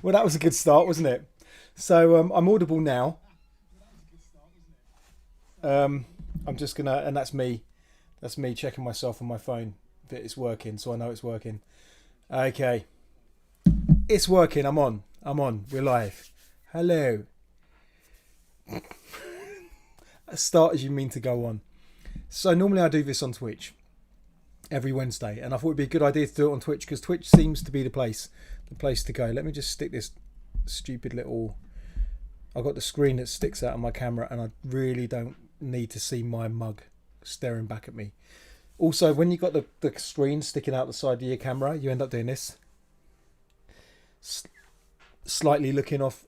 Well, that was a good start, wasn't it? So I'm audible now. Um, I'm just gonna, and that's me. That's me checking myself on my phone that it's working, so I know it's working. Okay, it's working. I'm on. I'm on. We're live. Hello. Start as you mean to go on. So normally I do this on Twitch every Wednesday, and I thought it'd be a good idea to do it on Twitch because Twitch seems to be the place to go. Let me just stick this stupid little. I've got the screen that sticks out of my camera, and I really don't need to see my mug staring back at me. Also, when you got the screen sticking out the side of your camera, you end up doing this, slightly looking off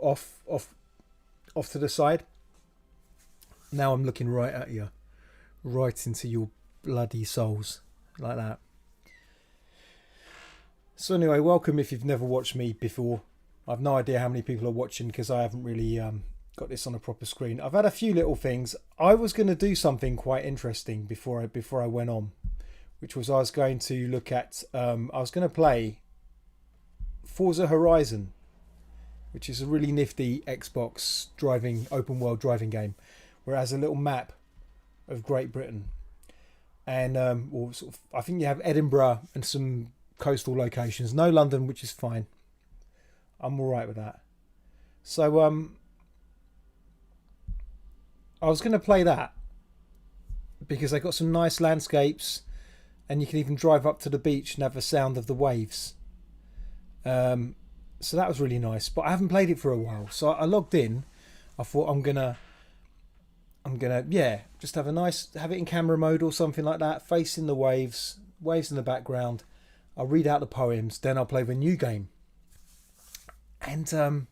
to the side. Now I'm looking right at you, right into your bloody souls, like that. So anyway, welcome if you've never watched me before. I've no idea how many people are watching because I haven't really got this on a proper screen. I've had a few little things. I was going to do something quite interesting before I went on, which was I was going to look at. I was going to play Forza Horizon, which is a really nifty Xbox driving open world driving game, where it has a little map of Great Britain, and or sort of, I think you have Edinburgh and some coastal locations. No London, which is fine. I'm all right with that. So I was going to play that because they got some nice landscapes, and you can even drive up to the beach and have the sound of the waves. So that was really nice. But I haven't played it for a while, so I logged in. I thought I'm gonna just have it in camera mode or something like that, facing the waves in the background. I'll read out the poems, then I'll play the new game. And so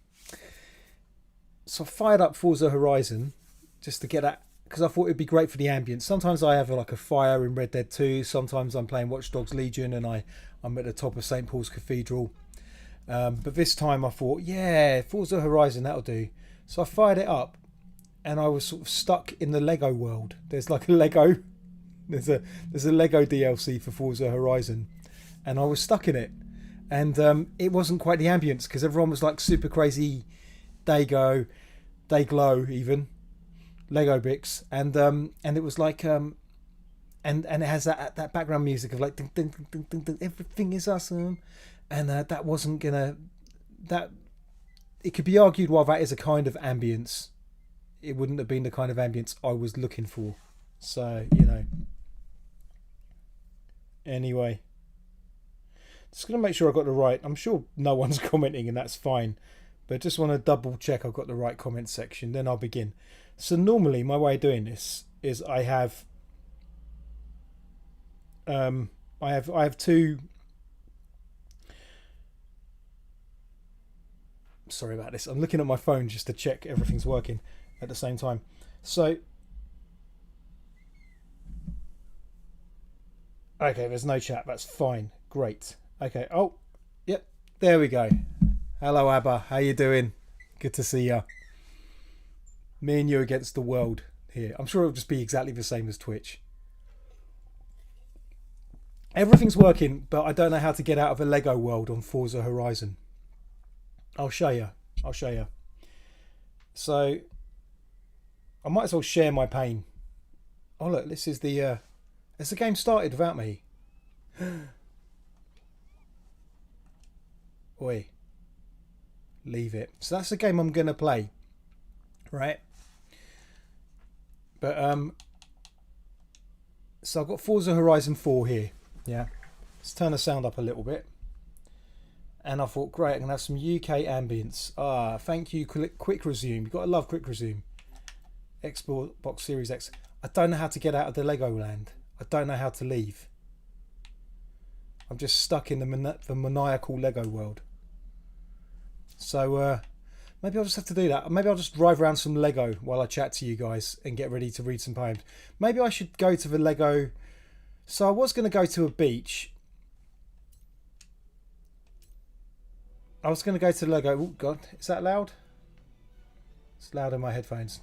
I fired up Forza Horizon just to get that, because I thought it'd be great for the ambience. Sometimes I have like a fire in Red Dead 2. Sometimes I'm playing Watch Dogs Legion and I'm at the top of St. Paul's Cathedral. But this time I thought, yeah, Forza Horizon, that'll do. So I fired it up, and I was sort of stuck in the Lego world. There's like a Lego, there's a Lego DLC for Forza Horizon, and I was stuck in it. And it wasn't quite the ambience because everyone was like super crazy. They glow even Lego bricks, and it was like and it has that background music of like ding, ding, ding, ding, ding, ding, everything is awesome, and that wasn't gonna that. It could be argued while that is a kind of ambience, it wouldn't have been the kind of ambience I was looking for. So anyway. Just going to make sure I got the right. I'm sure no one's commenting, and that's fine. But just want to double check I've got the right comment section. Then I'll begin. So normally my way of doing this is I have two. Sorry about this. I'm looking at my phone just to check everything's working at the same time. So okay, there's no chat. That's fine. Great. Okay. Oh, yep. There we go. Hello, Abba. How you doing? Good to see you. Me and you against the world here. I'm sure it'll just be exactly the same as Twitch. Everything's working, but I don't know how to get out of a Lego world on Forza Horizon. I'll show you. So I might as well share my pain. Oh look, this is the. Has the game started without me? Oi. Leave it. So that's the game I'm going to play. Right? But, so I've got Forza Horizon 4 here. Yeah. Let's turn the sound up a little bit. And I thought, great, I'm going to have some UK ambience. Thank you, Quick Resume. You've got to love Quick Resume. Xbox Series X. I don't know how to get out of the Legoland. I don't know how to leave. I'm just stuck in the maniacal Lego world. So maybe I'll just have to do that. Maybe I'll just drive around some Lego while I chat to you guys and get ready to read some poems. Maybe I should go to the Lego. So I was going to go to a beach. I was going to go to the Lego. Oh God, is that loud? It's loud in my headphones.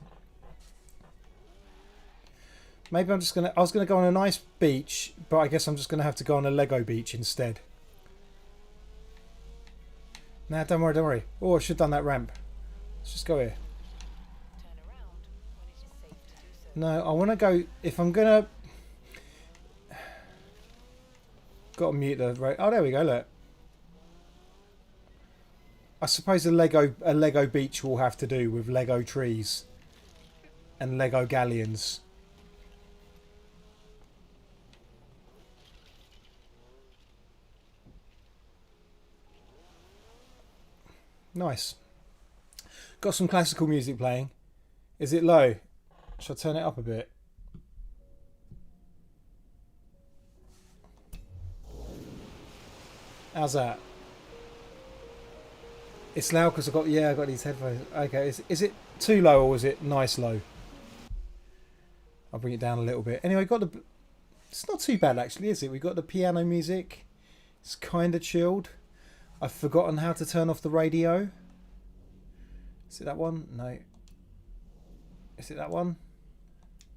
Maybe I was going to go on a nice beach, but I guess I'm just going to have to go on a Lego beach instead. Nah, don't worry, don't worry. Oh, I should have done that ramp. Let's just go here. No, I want to go... If I'm going to... Got to mute the... Oh, there we go, look. I suppose a Lego beach will have to do with Lego trees and Lego galleons. Nice. Got some classical music playing. Is it low? Shall I turn it up a bit? How's that? It's loud because I got these headphones. Okay, is it too low or is it nice low? I'll bring it down a little bit. Anyway, it's not too bad actually, is it? We got the piano music. It's kind of chilled. I've forgotten how to turn off the radio. Is it that one? No. Is it that one?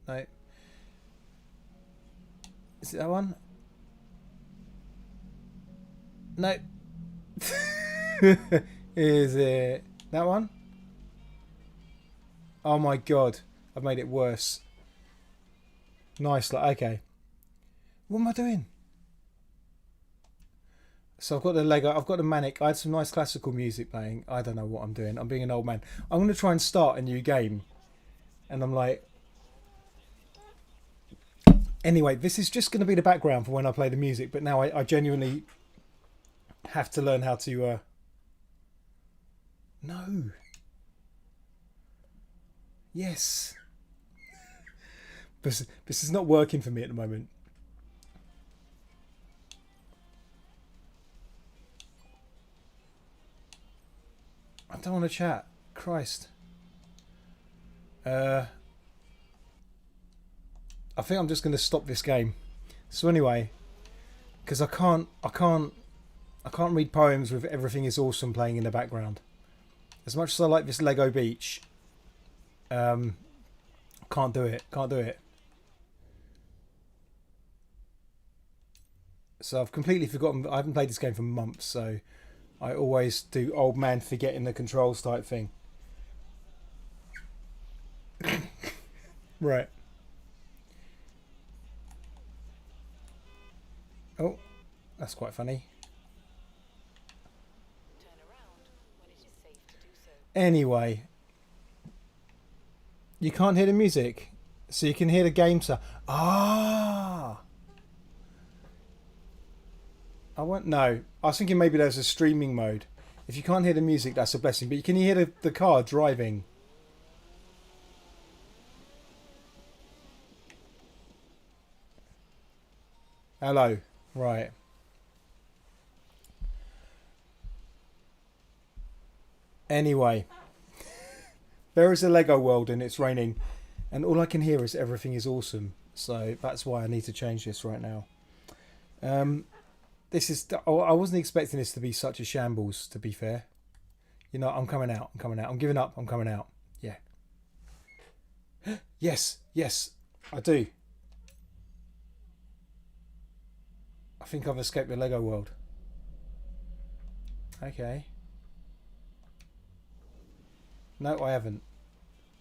No. Is it that one? No. Is it that one? Oh my god. I've made it worse. Nice. Okay. What am I doing? So I've got the Lego, I've got the Manic. I had some nice classical music playing. I don't know what I'm doing. I'm being an old man. I'm going to try and start a new game. And I'm like... Anyway, this is just going to be the background for when I play the music. But now I genuinely have to learn how to... No. Yes. This is not working for me at the moment. I don't want to chat. Christ. I think I'm just going to stop this game. So anyway, because I can't read poems with Everything Is Awesome playing in the background. As much as I like this Lego beach, can't do it. Can't do it. So I've completely forgotten. I haven't played this game for months, so I always do old man forgetting the controls type thing. Right. Oh, that's quite funny. Anyway, you can't hear the music, so you can hear the game sound. Ah. No, I was thinking maybe there's a streaming mode. If you can't hear the music, that's a blessing. But you can hear the car driving. Hello. Right. Anyway. There is a Lego world and it's raining. And all I can hear is Everything Is Awesome. So that's why I need to change this right now. This is... I wasn't expecting this to be such a shambles, to be fair. You know, I'm coming out. I'm coming out. I'm giving up. I'm coming out. Yeah. Yes. Yes. I do. I think I've escaped the Lego world. Okay. No, I haven't.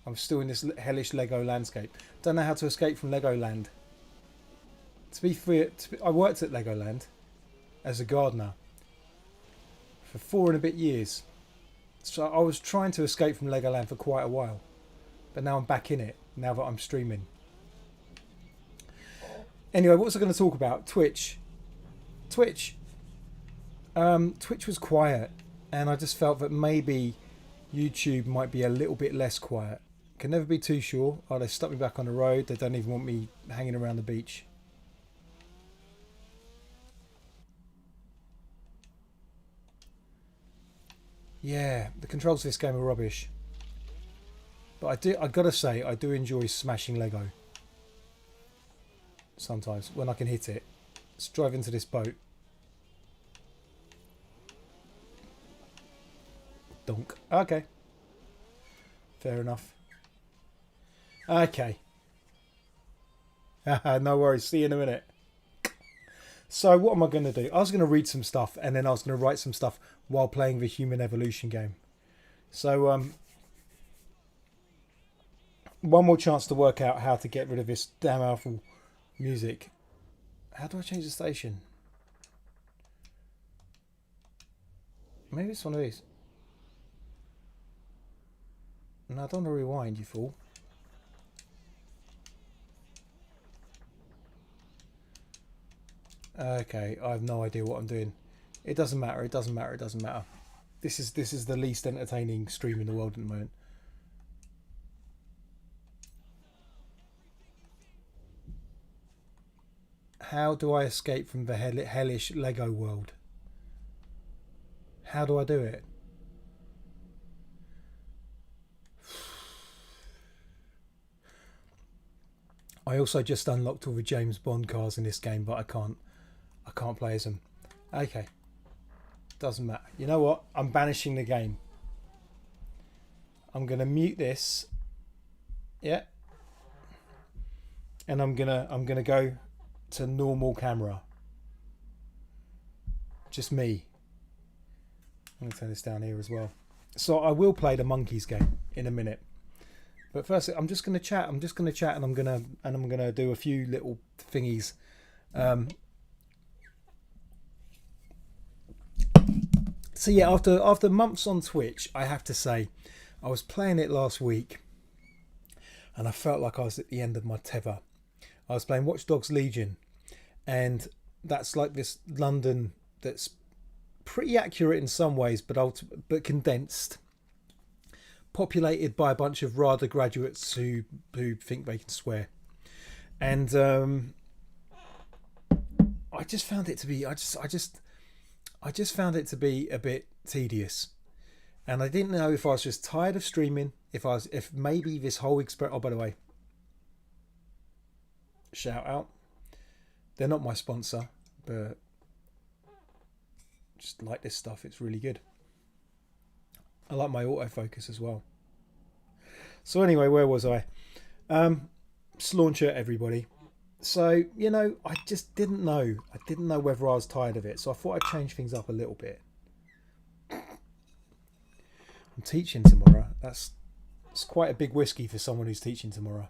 I'm still in this hellish Lego landscape. Don't know how to escape from Legoland. To be fair, I worked at Legoland as a gardener for 4 and a bit years. So I was trying to escape from Legoland for quite a while. But now I'm back in it, now that I'm streaming. Anyway, what was I going to talk about? Twitch. Twitch was quiet, and I just felt that maybe YouTube might be a little bit less quiet. Can never be too sure. Oh, they stuck me back on the road. They don't even want me hanging around the beach. Yeah, the controls for this game are rubbish. But I gotta say, I do enjoy smashing Lego. Sometimes, when I can hit it. Let's drive into this boat. Donk. Okay. Fair enough. Okay. No worries. See you in a minute. So what am I going to do? I was going to read some stuff, and then I was going to write some stuff while playing the Human Evolution game. So one more chance to work out how to get rid of this damn awful music. How do I change the station? Maybe it's one of these. No, I don't want to rewind, you fool. Okay, I have no idea what I'm doing. It doesn't matter. It doesn't matter. It doesn't matter. This is the least entertaining stream in the world at the moment. How do I escape from the hellish Lego world? How do I do it? I also just unlocked all the James Bond cars in this game, but I can't play as them. Okay. Doesn't matter. You know what? I'm banishing the game. I'm gonna mute this. Yeah. And I'm gonna go to normal camera. Just me. I'm gonna turn this down here as well. So I will play the monkeys game in a minute. But first, I'm just going to chat. I'm just going to chat, and I'm gonna do a few little thingies. So yeah, after months on Twitch, I have to say, I was playing it last week, and I felt like I was at the end of my tether. I was playing Watch Dogs Legion, and that's like this London that's pretty accurate in some ways, but condensed. Populated by a bunch of RADA graduates who think they can swear, and I just found it to be I just found it to be a bit tedious, and I didn't know if I was just tired of streaming, if maybe this whole experiment. Oh, by the way, shout out, they're not my sponsor, but just like this stuff, it's really good. I like my autofocus as well. So anyway, where was I? Slauncher, everybody. So, you know, I just didn't know. I didn't know whether I was tired of it. So I thought I'd change things up a little bit. I'm teaching tomorrow. It's quite a big whiskey for someone who's teaching tomorrow.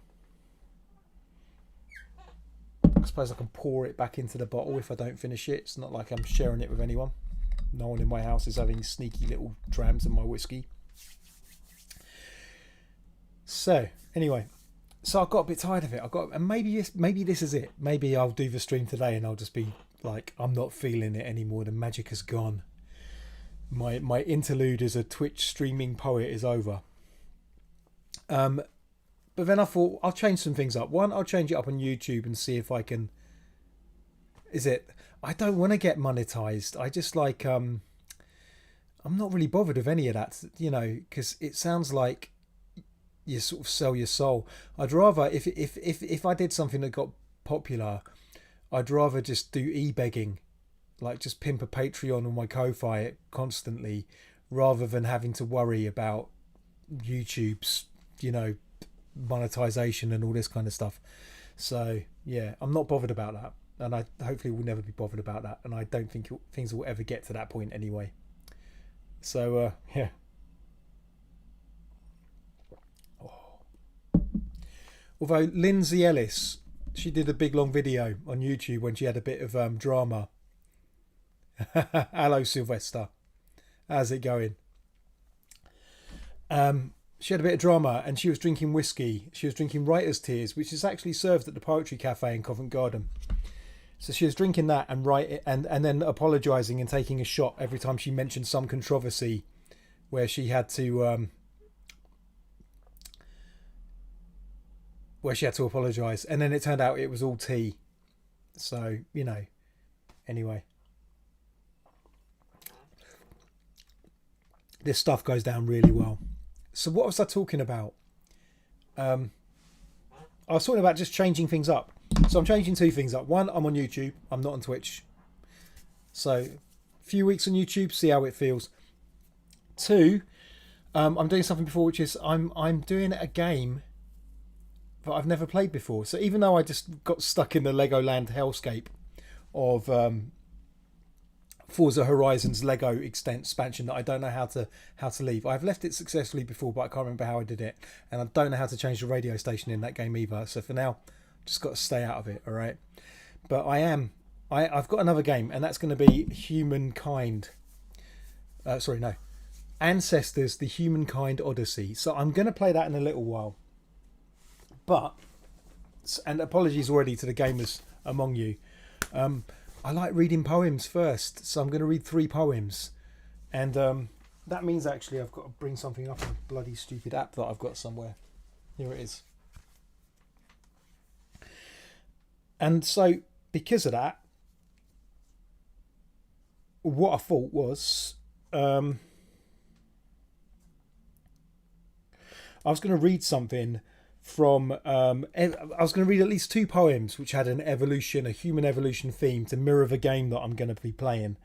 I suppose I can pour it back into the bottle if I don't finish it. It's not like I'm sharing it with anyone. No one in my house is having sneaky little drams of my whiskey. So anyway, so I got a bit tired of it. And maybe this is it. Maybe I'll do the stream today and I'll just be like, I'm not feeling it anymore. The magic has gone. My interlude as a Twitch streaming poet is over. But then I thought I'll change some things up. One, I'll change it up on YouTube and see if I can. I don't want to get monetized. I just like I'm not really bothered with any of that, you know, because it sounds like you sort of sell your soul. I'd rather if I did something that got popular, I'd rather just do e-begging, like just pimp a Patreon or my Ko-Fi constantly, rather than having to worry about YouTube's, you know, monetization and all this kind of stuff. So yeah, I'm not bothered about that. And I hopefully will never be bothered about that. And I don't think things will ever get to that point anyway. So, yeah. Oh. Although Lindsay Ellis, she did a big long video on YouTube when she had a bit of drama. Hello, Sylvester. How's it going? She had a bit of drama and she was drinking whiskey. She was drinking Writer's Tears, which is actually served at the Poetry Cafe in Covent Garden. So she was drinking that and then apologising and taking a shot every time she mentioned some controversy where she had to apologise. And then it turned out it was all tea. So, you know, anyway. This stuff goes down really well. So what was I talking about? I was talking about just changing things up. So I'm changing two things up. One, I'm on YouTube. I'm not on Twitch. So a few weeks on YouTube, see how it feels. Two, I'm doing something before, which is I'm doing a game that I've never played before. So even though I just got stuck in the Legoland hellscape of Forza Horizon's Lego expansion that I don't know how to leave. I've left it successfully before, but I can't remember how I did it, and I don't know how to change the radio station in that game either. So for now, just got to stay out of it. All right, but I've got another game, and that's going to be Humankind. Ancestors: The Humankind Odyssey. So I'm going to play that in a little while. But, and apologies already to the gamers among you. I like reading poems first, so I'm going to read 3 poems, and that means actually I've got to bring something up in a bloody stupid app that I've got somewhere. Here it is. And so, because of that, what I thought was I was going to read something from I was going to read at least 2 poems which had a human evolution theme to mirror the game that I'm going to be playing,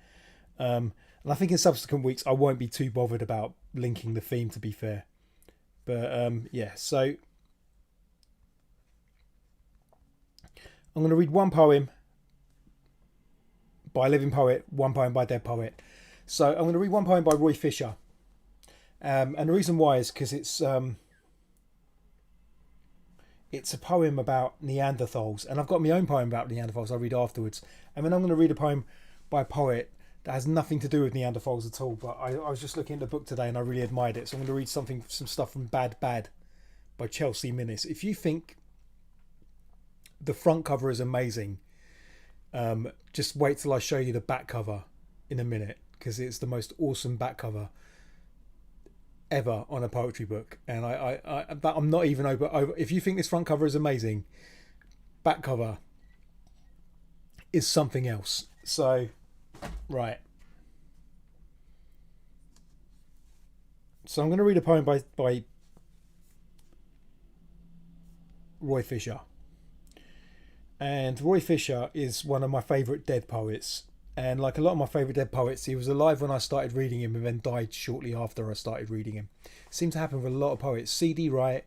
and I think in subsequent weeks I won't be too bothered about linking the theme, to be fair. But yeah, so I'm going to read 1 poem by a living poet, 1 poem by a dead poet. So I'm going to read 1 poem by Roy Fisher, and the reason why is because it's a poem about Neanderthals, and I've got my own poem about Neanderthals I'll read afterwards. And then I'm going to read a poem by a poet that has nothing to do with Neanderthals at all, but I was just looking at the book today and I really admired it. So I'm going to read some stuff from Bad Bad by Chelsea Minnis. If you think the front cover is amazing, just wait till I show you the back cover in a minute, because it's the most awesome back cover ever on a poetry book. And I'm not even over. If you think this front cover is amazing, back cover is something else. So right, so I'm going to read a poem by Roy Fisher. And Roy Fisher is one of my favourite dead poets. And like a lot of my favourite dead poets, he was alive when I started reading him and then died shortly after I started reading him. It seemed to happen with a lot of poets. C.D. Wright,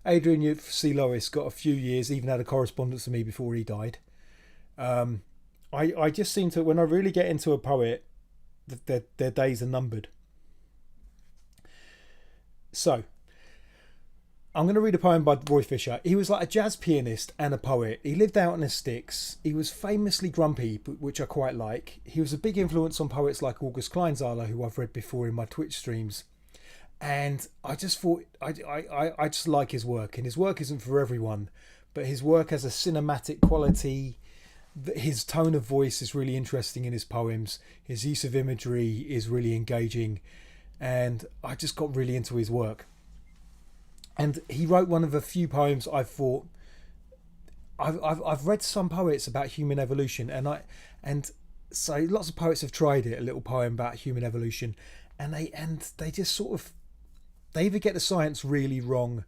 Adrian C. Lewis got a few years, even had a correspondence with me before he died. I just seem to, when I really get into a poet, their days are numbered. So, I'm going to read a poem by Roy Fisher. He was like a jazz pianist and a poet. He lived out in the sticks. He was famously grumpy, which I quite like. He was a big influence on poets like August Kleinzahler, who I've read before in my Twitch streams. And I just thought, I just like his work. And his work isn't for everyone, but his work has a cinematic quality. His tone of voice is really interesting in his poems. His use of imagery is really engaging. And I just got really into his work. And he wrote one of the few poems I thought, I've read some poets about human evolution, and so lots of poets have tried it, a little poem about human evolution, and they just sort of, they either get the science really wrong,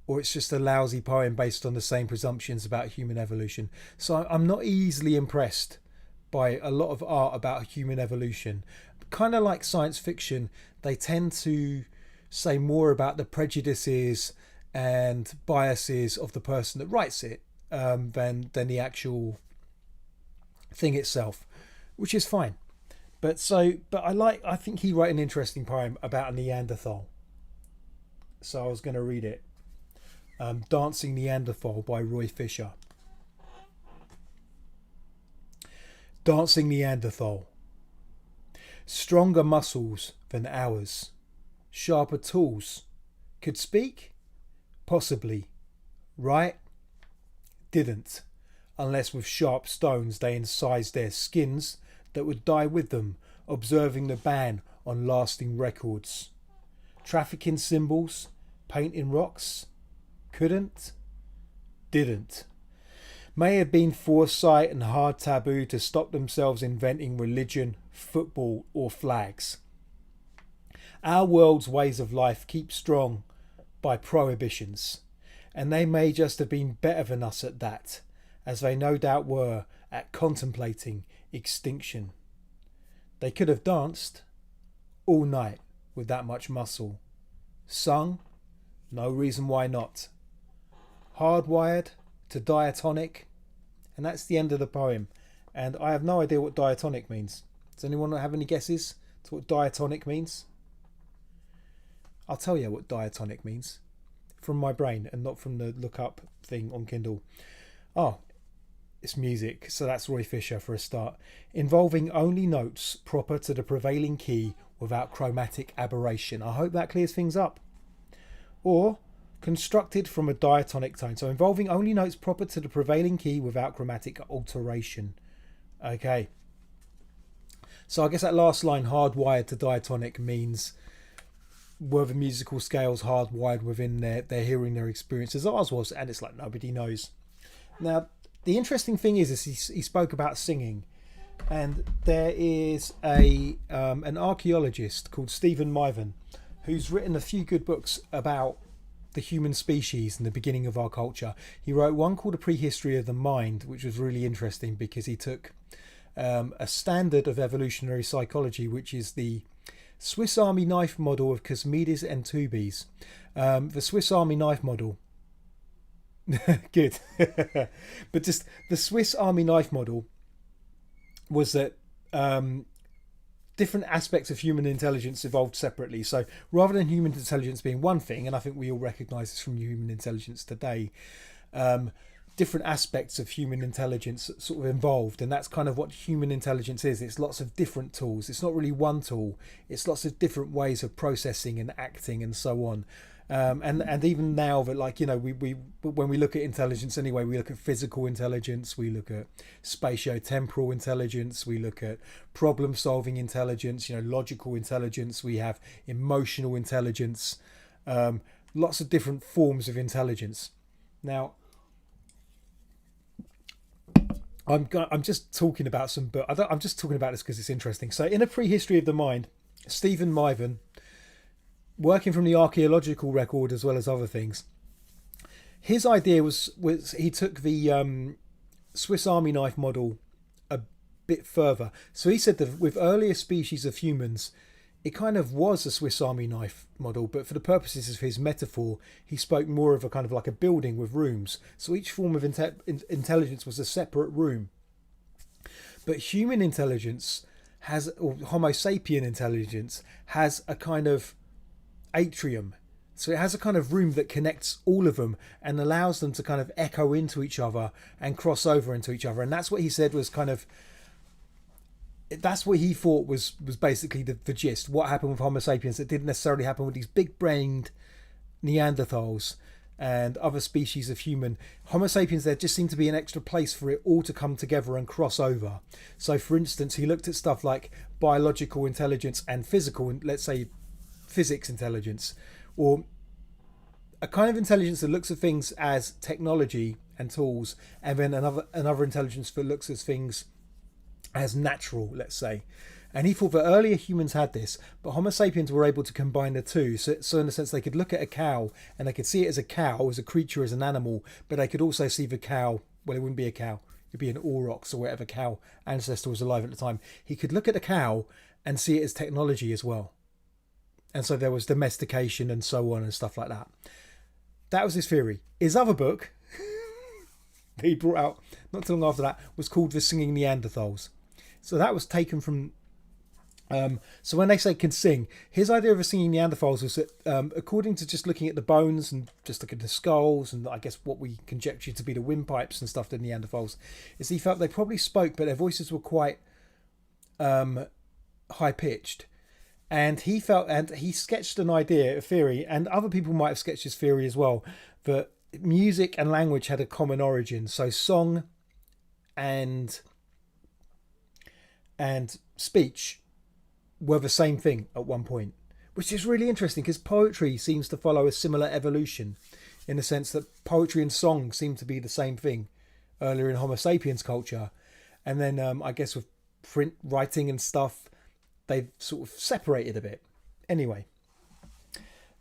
or it's just a lousy poem based on the same presumptions about human evolution. So I'm not easily impressed by a lot of art about human evolution. Kind of like science fiction, they tend to say more about the prejudices and biases of the person that writes it than the actual thing itself, which is fine. But I think he wrote an interesting poem about a Neanderthal. So I was going to read it. Dancing Neanderthal by Roy Fisher. Dancing Neanderthal. Stronger muscles than ours. Sharper tools. Could speak? Possibly. Right? Didn't. Unless with sharp stones they incised their skins that would die with them, observing the ban on lasting records. Trafficking symbols? Painting rocks? Couldn't? Didn't. May have been foresight and hard taboo to stop themselves inventing religion, football or flags. Our world's ways of life keep strong by prohibitions, and they may just have been better than us at that, as they no doubt were at contemplating extinction. They could have danced all night with that much muscle. Sung? No reason why not. Hardwired to diatonic, and that's the end of the poem. and I have no idea what diatonic means. Does anyone have any guesses to what diatonic means? I'll tell you what diatonic means from my brain and not from the look up thing on Kindle. Oh, it's music, so that's Roy Fisher for a start. Involving only notes proper to the prevailing key without chromatic aberration. I hope that clears things up. Or constructed from a diatonic tone. So involving only notes proper to the prevailing key without chromatic alteration. Okay. So I guess that last line, hardwired to diatonic, means were the musical scales hardwired within their hearing, their experience, as ours was, and it's like nobody knows. Now, the interesting thing is he spoke about singing, and there is an archaeologist called Stephen Mivan who's written a few good books about the human species and the beginning of our culture. He wrote one called A Prehistory of the Mind, which was really interesting because he took a standard of evolutionary psychology, which is the Swiss Army knife model of Cosmides and Tubes. The Swiss Army knife model. Good. But just the Swiss Army knife model was that different aspects of human intelligence evolved separately. So rather than human intelligence being one thing, and I think we all recognise this from human intelligence today, different aspects of human intelligence sort of involved, and that's kind of what human intelligence is. It's lots of different tools. It's not really one tool. It's lots of different ways of processing and acting and so on. And even now that, like, you know, we when we look at intelligence anyway, we look at physical intelligence, we look at spatio-temporal intelligence, we look at problem-solving intelligence, you know, logical intelligence, we have emotional intelligence, lots of different forms of intelligence. Now, I'm just talking about some, but I'm just talking about this because it's interesting. So, in A Prehistory of the Mind, Stephen Mivan, working from the archaeological record as well as other things, his idea was he took the Swiss Army knife model a bit further. So he said that with earlier species of humans, it kind of was a Swiss Army knife model, but for the purposes of his metaphor, he spoke more of a kind of like a building with rooms. So each form of intelligence was a separate room. But human intelligence has, or Homo sapien intelligence, has a kind of atrium. So it has a kind of room that connects all of them and allows them to kind of echo into each other and cross over into each other. And that's what he said was kind of, that's what he thought was basically the gist. What happened with Homo sapiens that didn't necessarily happen with these big-brained Neanderthals and other species of human. Homo sapiens, there just seemed to be an extra place for it all to come together and cross over. So, for instance, he looked at stuff like biological intelligence and physical, let's say physics intelligence, or a kind of intelligence that looks at things as technology and tools, and then another intelligence that looks at things as natural, let's say. And he thought that earlier humans had this, but Homo sapiens were able to combine the two. So in a sense, they could look at a cow and they could see it as a cow, as a creature, as an animal, but they could also see the cow. Well, it wouldn't be a cow. It'd be an aurochs or whatever cow ancestor was alive at the time. He could look at the cow and see it as technology as well. And so there was domestication and so on and stuff like that. That was his theory. His other book that he brought out not too long after that was called The Singing Neanderthals. So that was taken from... so when they say can sing, his idea of a singing Neanderthals was that, according to just looking at the bones and just looking at the skulls and I guess what we conjecture to be the windpipes and stuff to Neanderthals, is he felt they probably spoke, but their voices were quite high-pitched. And he felt, and he sketched an idea, a theory, and other people might have sketched his theory as well, that music and language had a common origin. So song and speech were the same thing at one point, which is really interesting because poetry seems to follow a similar evolution in the sense that poetry and song seem to be the same thing earlier in Homo sapiens culture. And then I guess with print writing and stuff, they've sort of separated a bit. Anyway,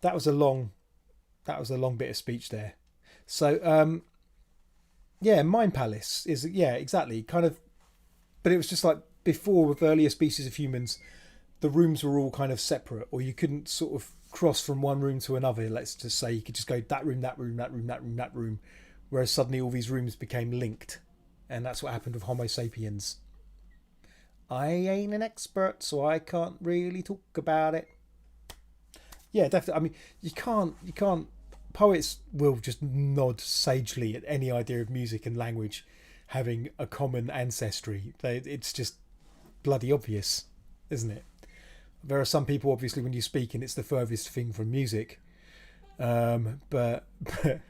that was a long bit of speech there. So Mind Palace is, exactly, kind of, but it was just like before with earlier species of humans, the rooms were all kind of separate, or you couldn't sort of cross from one room to another. Let's just say you could just go that room, that room, that room, that room, that room, whereas suddenly all these rooms became linked. And that's what happened with Homo sapiens. I ain't an expert, so I can't really talk about it. Yeah, definitely. I mean, you can't. Poets will just nod sagely at any idea of music and language having a common ancestry. It's just bloody obvious, isn't it? There are some people, obviously, when you speak, and it's the furthest thing from music. But but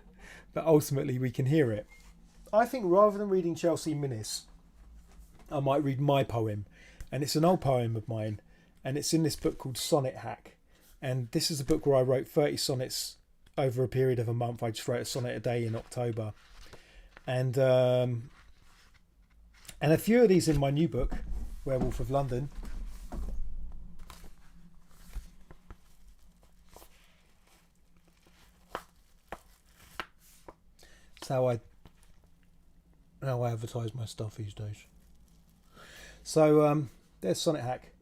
ultimately, we can hear it. I think rather than reading Chelsea Minnis, I might read my poem, and it's an old poem of mine, and it's in this book called Sonnet Hack. And this is a book where I wrote 30 sonnets over a period of a month. I just wrote a sonnet a day in October, and a few of these in my new book, Werewolf of London. It's how I advertise my stuff these days. So there's Sonnet Hack.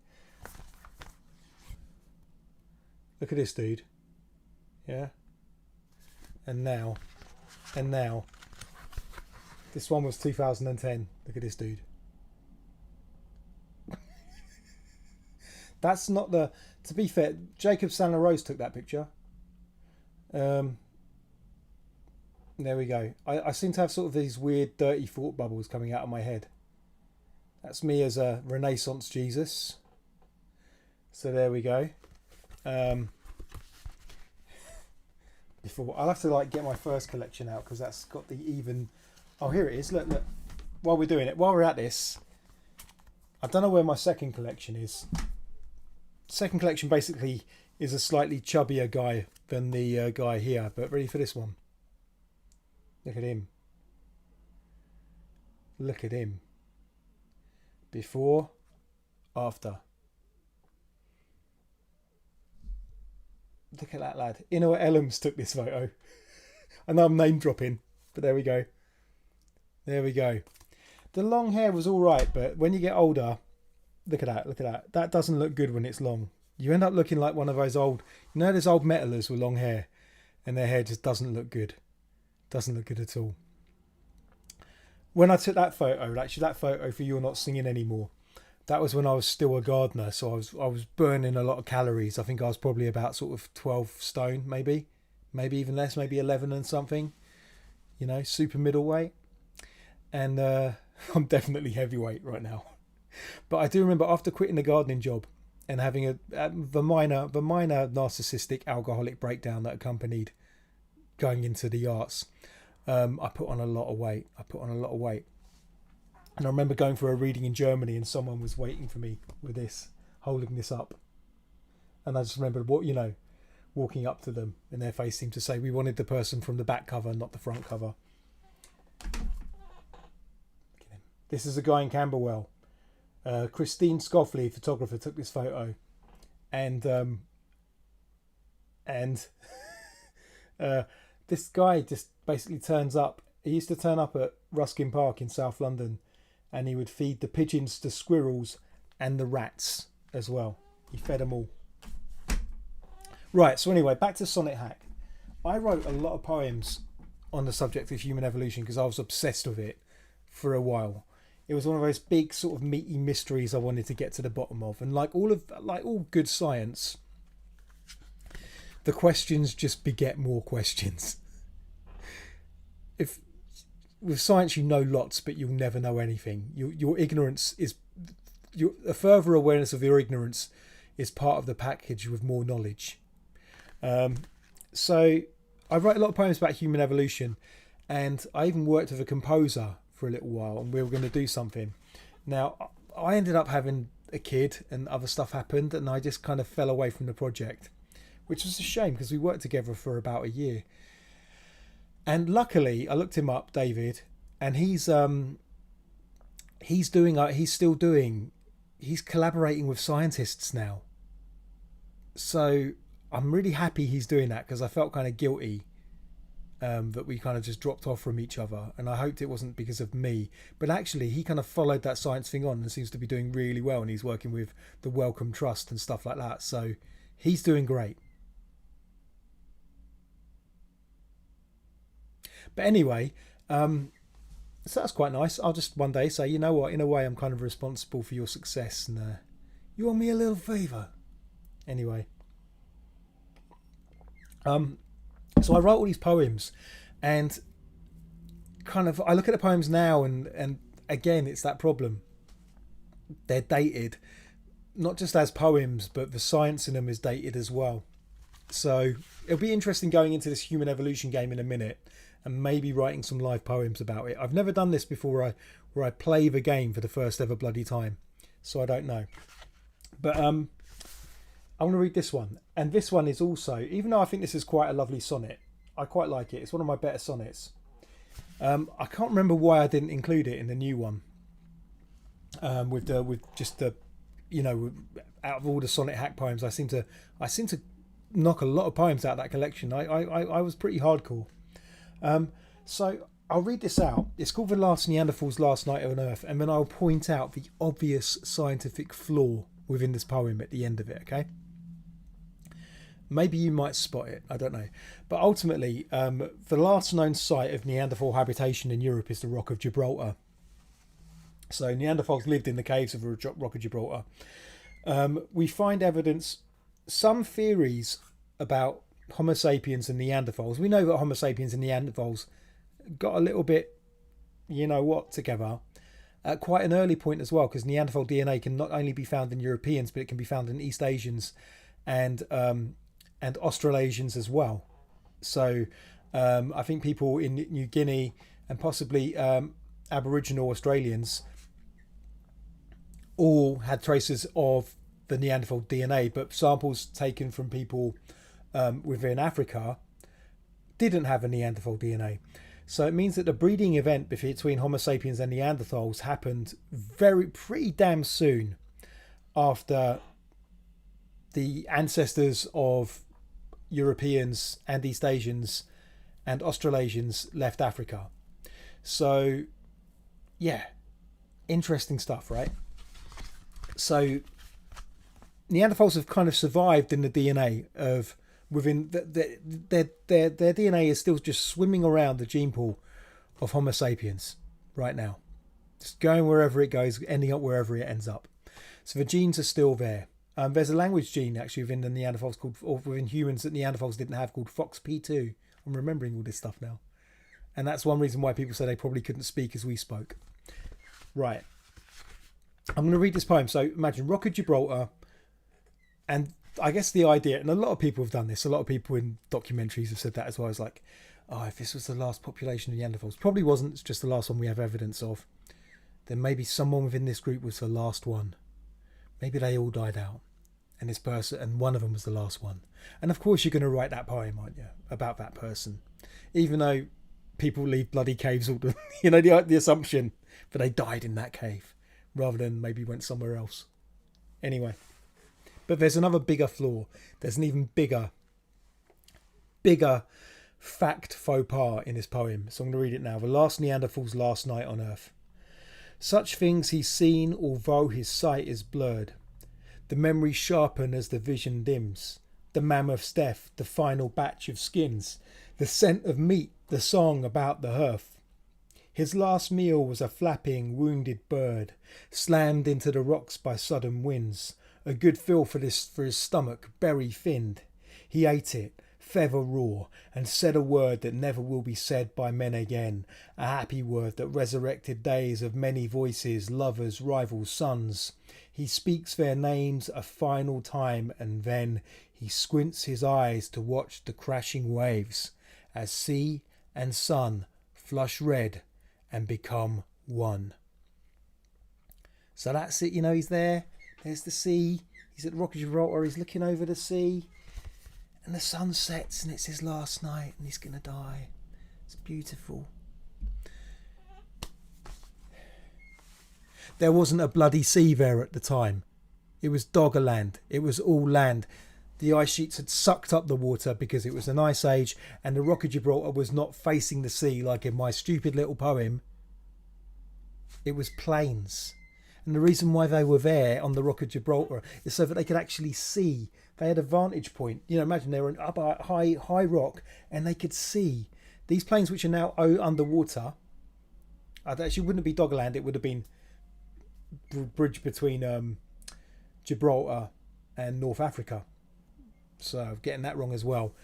Look at this dude. Yeah. And now. This one was 2010. Look at this dude. That's not the... To be fair, Jacob Sandler Rose took that picture. There we go. I seem to have sort of these weird dirty thought bubbles coming out of my head. That's me as a Renaissance Jesus. So there we go. Before I'll have to like get my first collection out because that's got the even. Oh, here it is. Look. While we're doing it, while we're at this, I don't know where my second collection is. Second collection basically is a slightly chubbier guy than the guy here, but ready for this one. Look at him. Look at him. Before, after. Look at that lad. Inoa Ellams took this photo. I know I'm name dropping, but there we go. There we go. The long hair was all right, but when you get older, look at that. Look at that. That doesn't look good when it's long. You end up looking like one of those old, those old metalers with long hair, and their hair just doesn't look good. Doesn't look good at all. When I took that photo, actually that photo for You're Not Singing Anymore, that was when I was still a gardener, so I was burning a lot of calories. I think I was probably about sort of 12 stone, maybe even less, maybe 11 and something. Super middleweight, and I'm definitely heavyweight right now. But I do remember after quitting the gardening job and having the minor narcissistic alcoholic breakdown that accompanied going into the arts, I put on a lot of weight. And I remember going for a reading in Germany and someone was waiting for me with this, holding this up. And I just remember walking up to them, and their face seemed to say, we wanted the person from the back cover, not the front cover. This is a guy in Camberwell. Christine Scoffley, photographer, took this photo. And this guy just basically turns up. He used to turn up at Ruskin Park in South London, and he would feed the pigeons, the squirrels, and the rats as well. He fed them all. Right, so anyway, back to Sonnet Hack. I wrote a lot of poems on the subject of human evolution because I was obsessed with it for a while. It was one of those big sort of meaty mysteries I wanted to get to the bottom of. And like all good science, the questions just beget more questions. If with science you know lots, but you'll never know anything. Your ignorance is a further awareness of your ignorance is part of the package with more knowledge. So I wrote a lot of poems about human evolution, and I even worked with a composer for a little while, and we were going to do something. Now I ended up having a kid and other stuff happened, and I just kind of fell away from the project, which was a shame because we worked together for about a year. And luckily I looked him up, David, and he's collaborating with scientists now. So I'm really happy he's doing that because I felt kind of guilty that we kind of just dropped off from each other, and I hoped it wasn't because of me, but actually he kind of followed that science thing on and seems to be doing really well, and he's working with the Wellcome Trust and stuff like that, so he's doing great. But anyway, So that's quite nice. I'll just one day say, you know what, in a way I'm kind of responsible for your success, and you owe me a little favour. Anyway. So I wrote all these poems, and kind of I look at the poems now, and again it's that problem. They're dated, not just as poems, but the science in them is dated as well. So it'll be interesting going into this human evolution game in a minute, and maybe writing some live poems about it. I've never done this before, where I play the game for the first ever bloody time, so I don't know. But I'm going to read this one, and this one is also, even though I think this is quite a lovely sonnet, I quite like it. It's one of my better sonnets. I can't remember why I didn't include it in the new one. With just the, out of all the sonnet hack poems, I seem to knock a lot of poems out of that collection. I was pretty hardcore. So I'll read this out. It's called "The Last Neanderthals Last Night on Earth," and then I'll point out the obvious scientific flaw within this poem at the end of it. Okay. Maybe you might spot it, I don't know. But ultimately, the last known site of Neanderthal habitation in Europe is the Rock of Gibraltar. So Neanderthals lived in the caves of the Rock of Gibraltar. We find evidence, some theories about Homo sapiens and Neanderthals. We know that Homo sapiens and Neanderthals got a little bit, together at quite an early point as well, because Neanderthal DNA can not only be found in Europeans, but it can be found in East Asians and Australasians as well. So I think people in New Guinea and possibly Aboriginal Australians all had traces of the Neanderthal DNA, but samples taken from people within Africa didn't have a Neanderthal DNA. So it means that the breeding event between Homo sapiens and Neanderthals happened pretty damn soon after the ancestors of Europeans and East Asians and Australasians left Africa. So yeah, interesting stuff, right? So Neanderthals have kind of survived in the DNA of within their DNA is still just swimming around the gene pool of Homo sapiens right now, just going wherever it goes, ending up wherever it ends up. So the genes are still there. There's a language gene actually within the Neanderthals or within humans that Neanderthals didn't have, called FOXP2. I'm remembering all this stuff now, and that's one reason why people say they probably couldn't speak as we spoke. Right. I'm going to read this poem. So imagine Rock of Gibraltar, and I guess the idea, and a lot of people have done this, a lot of people in documentaries have said that as well, is like, oh, if this was the last population of Neanderthals, probably wasn't, it's just the last one we have evidence of, then maybe someone within this group was the last one. Maybe they all died out, and this person, and one of them was the last one. And of course you're going to write that poem, aren't you, about that person, even though people leave bloody caves all the, the assumption that they died in that cave rather than maybe went somewhere else. Anyway, but there's another bigger flaw. There's an even bigger fact faux pas in this poem. So I'm going to read it now. "The last Neanderthals last night on Earth. Such things he's seen, although his sight is blurred. The memory sharpen as the vision dims. The mammoth's death, the final batch of skins. The scent of meat, the song about the hearth. His last meal was a flapping, wounded bird, slammed into the rocks by sudden winds. A good fill for his stomach, berry finned. He ate it, feather raw, and said a word that never will be said by men again. A happy word that resurrected days of many voices, lovers, rivals, sons. He speaks their names a final time, and then he squints his eyes to watch the crashing waves as sea and sun flush red and become one." So that's it, he's there. There's the sea. He's at the Rock of Gibraltar. He's looking over the sea. And the sun sets and it's his last night and he's going to die. It's beautiful. There wasn't a bloody sea there at the time. It was Doggerland. It was all land. The ice sheets had sucked up the water because it was an ice age, and the Rock of Gibraltar was not facing the sea like in my stupid little poem. It was plains. And the reason why they were there on the Rock of Gibraltar is so that they could actually see. They had a vantage point. Imagine they were up a high rock and they could see these plains, which are now underwater, Actually, wouldn't be Doggerland. It would have been bridge between Gibraltar and North Africa. So I'm getting that wrong as well.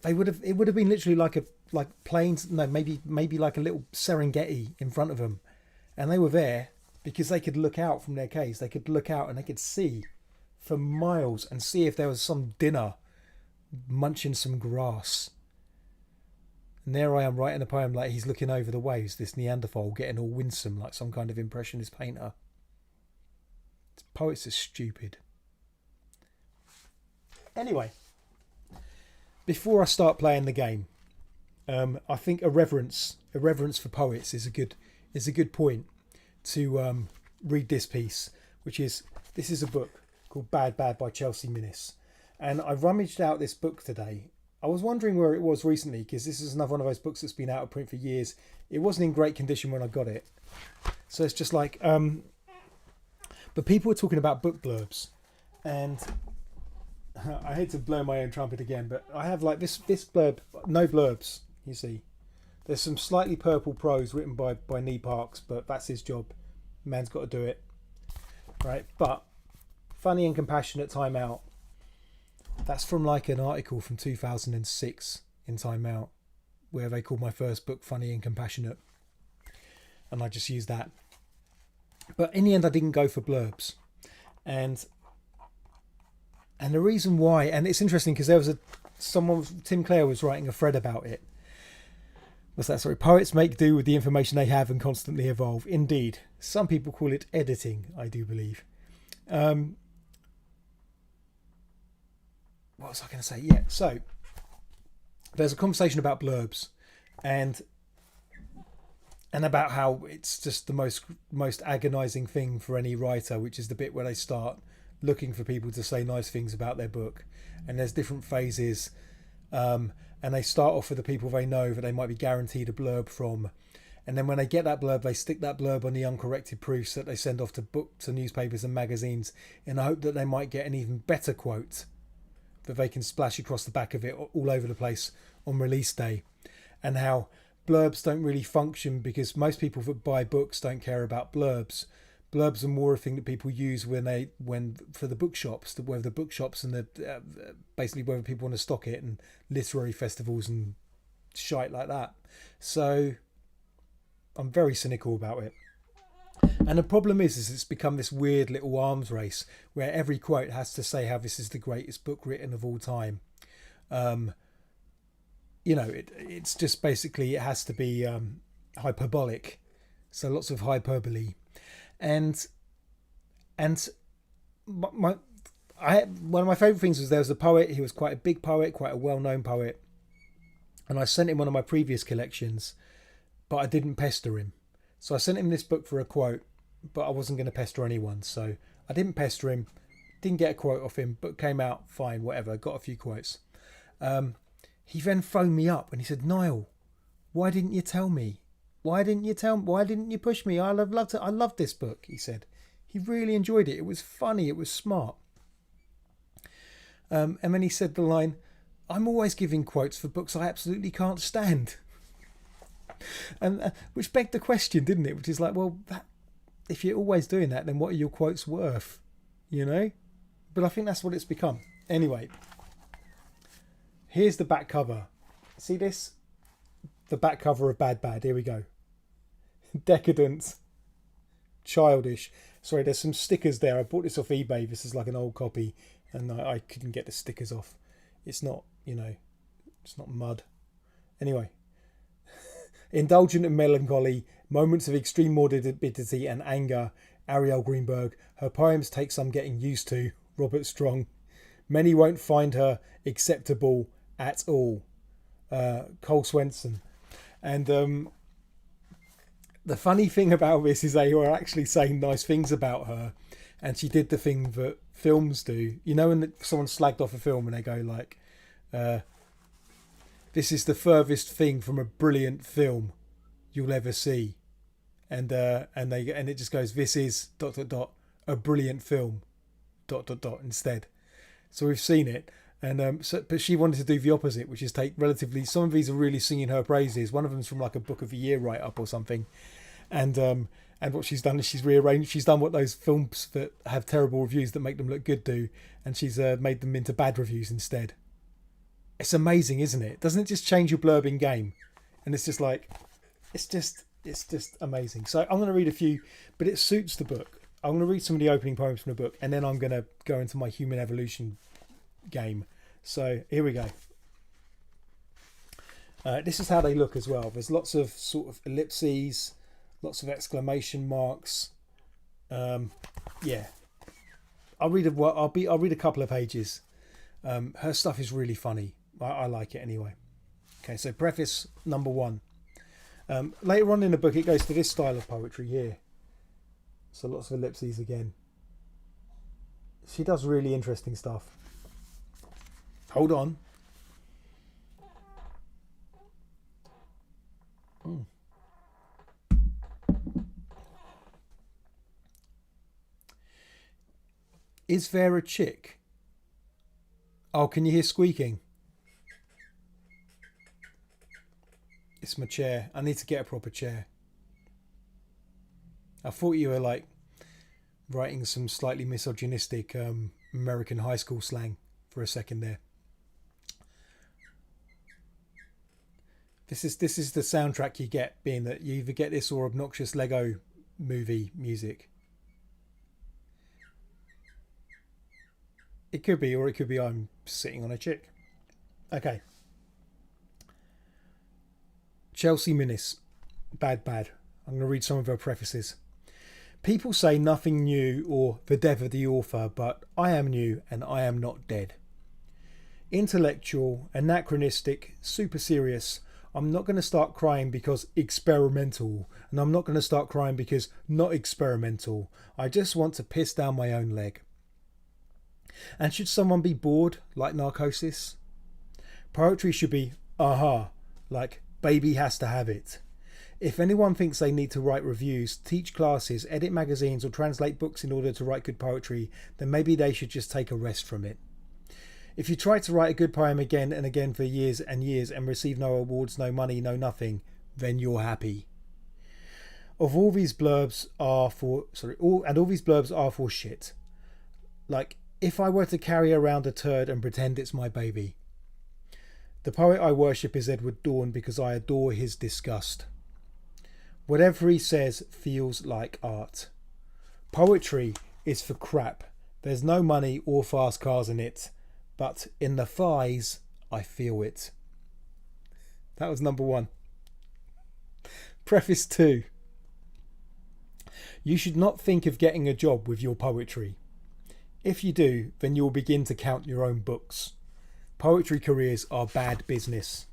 They would have. It would have been literally like planes. No, maybe like a little Serengeti in front of them, and they were there because they could look out from their caves. They could look out and they could see for miles and see if there was some dinner munching some grass. And there I am writing a poem like he's looking over the waves, this Neanderthal getting all winsome like some kind of impressionist painter. Poets are stupid. Anyway, before I start playing the game, I think a reverence for poets is a good point to read this piece, this is a book called Bad Bad by Chelsea Minnis, and I rummaged out this book today. I was wondering where it was recently because this is another one of those books that's been out of print for years. It wasn't in great condition when I got it, so it's just like. But people were talking about book blurbs, and I hate to blow my own trumpet again, but I have like this blurb, no blurbs. You see, there's some slightly purple prose written by Nee Parks, but that's his job. Man's got to do it, right? But Funny and Compassionate Time Out. That's from like an article from 2006 in Time Out, where they called my first book Funny and Compassionate, and I just used that. But in the end, I didn't go for blurbs, and the reason why, and it's interesting because there was Tim Clare was writing a thread about it. What's that? Sorry, poets make do with the information they have and constantly evolve. Indeed, some people call it editing. I do believe. What was I going to say? Yeah, so there's a conversation about blurbs, and about how it's just the most agonizing thing for any writer, which is the bit where they start looking for people to say nice things about their book, and there's different phases, and they start off with the people they know that they might be guaranteed a blurb from, and then when they get that blurb, they stick that blurb on the uncorrected proofs that they send off to newspapers and magazines in the hope that they might get an even better quote that they can splash across the back of it all over the place on release day. And how blurbs don't really function because most people that buy books don't care about blurbs. Blurbs are more a thing that people use when for the bookshops, whether the bookshops and the basically whether people want to stock it and literary festivals and shite like that. So I'm very cynical about it. And the problem is it's become this weird little arms race where every quote has to say how this is the greatest book written of all time. It's just basically it has to be hyperbolic, so lots of hyperbole, and one of my favourite things was there was a poet. He was quite a big poet, quite a well-known poet, and I sent him one of my previous collections, but I didn't pester him. So I sent him this book for a quote, but I wasn't going to pester anyone, so I didn't pester him, didn't get a quote off him, but came out fine, whatever, got a few quotes. He then phoned me up and he said, "Niall, why didn't you tell me? Why didn't you push me? I loved this book," he said. He really enjoyed it. It was funny, it was smart. And then he said the line, "I'm always giving quotes for books I absolutely can't stand." And which begged the question, didn't it? Which is like, well, if you're always doing that, then what are your quotes worth? You know? But I think that's what it's become. Anyway, here's the back cover. See this? The back cover of Bad Bad. Here we go. Decadent. Childish. Sorry, there's some stickers there. I bought this off eBay. This is like an old copy, and I couldn't get the stickers off. It's not, it's not mud. Anyway. Indulgent and melancholy, moments of extreme morbidity and anger, Ariel Greenberg. Her poems take some getting used to, Robert Strong. Many won't find her acceptable at all, Cole Swenson. And the funny thing about this is they were actually saying nice things about her, and she did the thing that films do. You know when someone slagged off a film and they go like, "This is the furthest thing from a brilliant film you'll ever see," and it just goes, "This is ... a brilliant film ... instead." So we've seen it, and but she wanted to do the opposite, which is take relatively. Some of these are really singing her praises. One of them's from like a Book of the Year write up or something, And what she's done is she's rearranged. She's done what those films that have terrible reviews that make them look good do, and she's made them into bad reviews instead. It's amazing, isn't it? Doesn't it just change your blurb in game? And it's just like, it's just amazing. So I'm going to read a few, but it suits the book. I'm going to read some of the opening poems from the book, and then I'm going to go into my human evolution game. So here we go. This is how they look as well. There's lots of sort of ellipses, lots of exclamation marks. Yeah, I'll read a couple of pages. Her stuff is really funny. I like it anyway. Okay, so preface number 1. Later on in the book, it goes to this style of poetry here. So lots of ellipses again. She does really interesting stuff. Hold on. Is there a chick? Oh, can you hear squeaking? It's my chair. I need to get a proper chair. I thought you were like writing some slightly misogynistic American high school slang for a second there. This is the soundtrack you get, being that you either get this or obnoxious Lego movie music. It could be, or it could be I'm sitting on a chick. Okay. Chelsea Minnis. Bad. I'm going to read some of her prefaces. People say nothing new or the death of the author, but I am new and I am not dead. Intellectual, anachronistic, super serious. I'm not going to start crying because experimental, and I'm not going to start crying because not experimental. I just want to piss down my own leg. And should someone be bored, like Narcosis? Poetry should be, aha, like baby has to have it. If anyone thinks they need to write reviews, teach classes, edit magazines, or translate books in order to write good poetry, then maybe they should just take a rest from it. If you try to write a good poem again and again for years and years and receive no awards, no money, no nothing, then you're happy. All these blurbs are for shit. Like, if I were to carry around a turd and pretend it's my baby. The poet I worship is Edward Dorn because I adore his disgust. Whatever he says feels like art. Poetry is for crap. There's no money or fast cars in it. But in the thighs, I feel it. That was number 1. Preface 2. You should not think of getting a job with your poetry. If you do, then you will begin to count your own books. Poetry careers are bad business.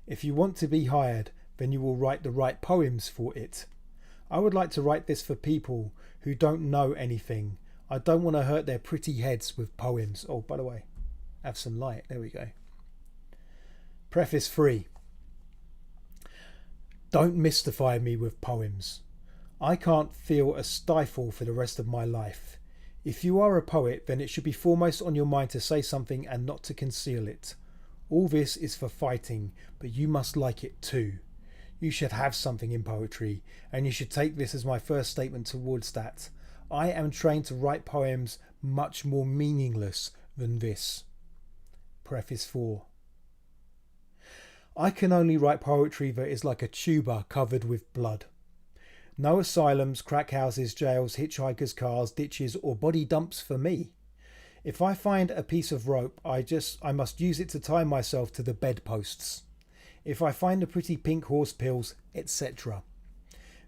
If you want to be hired, then you will write the right poems for it. I would like to write this for people who don't know anything. I don't want to hurt their pretty heads with poems. Oh, by the way, have some light. There we go. Preface 3. Don't mystify me with poems. I can't feel a stifle for the rest of my life. If you are a poet, then it should be foremost on your mind to say something and not to conceal it. All this is for fighting, but you must like it too. You should have something in poetry, and you should take this as my first statement towards that. I am trained to write poems much more meaningless than this. Preface 4. I can only write poetry that is like a tuba covered with blood. No asylums, crack houses, jails, hitchhikers' cars, ditches or body dumps for me. If I find a piece of rope, I must use it to tie myself to the bedposts. If I find a pretty pink horse pills, etc.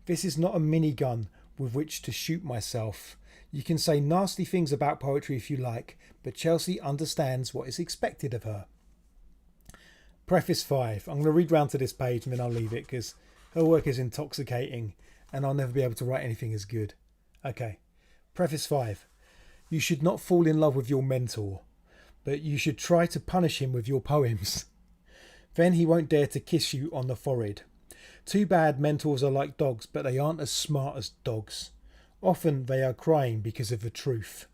This is not a minigun with which to shoot myself. You can say nasty things about poetry if you like, but Chelsea understands what is expected of her. Preface 5. I'm going to read round to this page and then I'll leave it because her work is intoxicating and I'll never be able to write anything as good. Okay. Preface 5. You should not fall in love with your mentor, but you should try to punish him with your poems. Then he won't dare to kiss you on the forehead. Too bad mentors are like dogs, but they aren't as smart as dogs. Often they are crying because of the truth.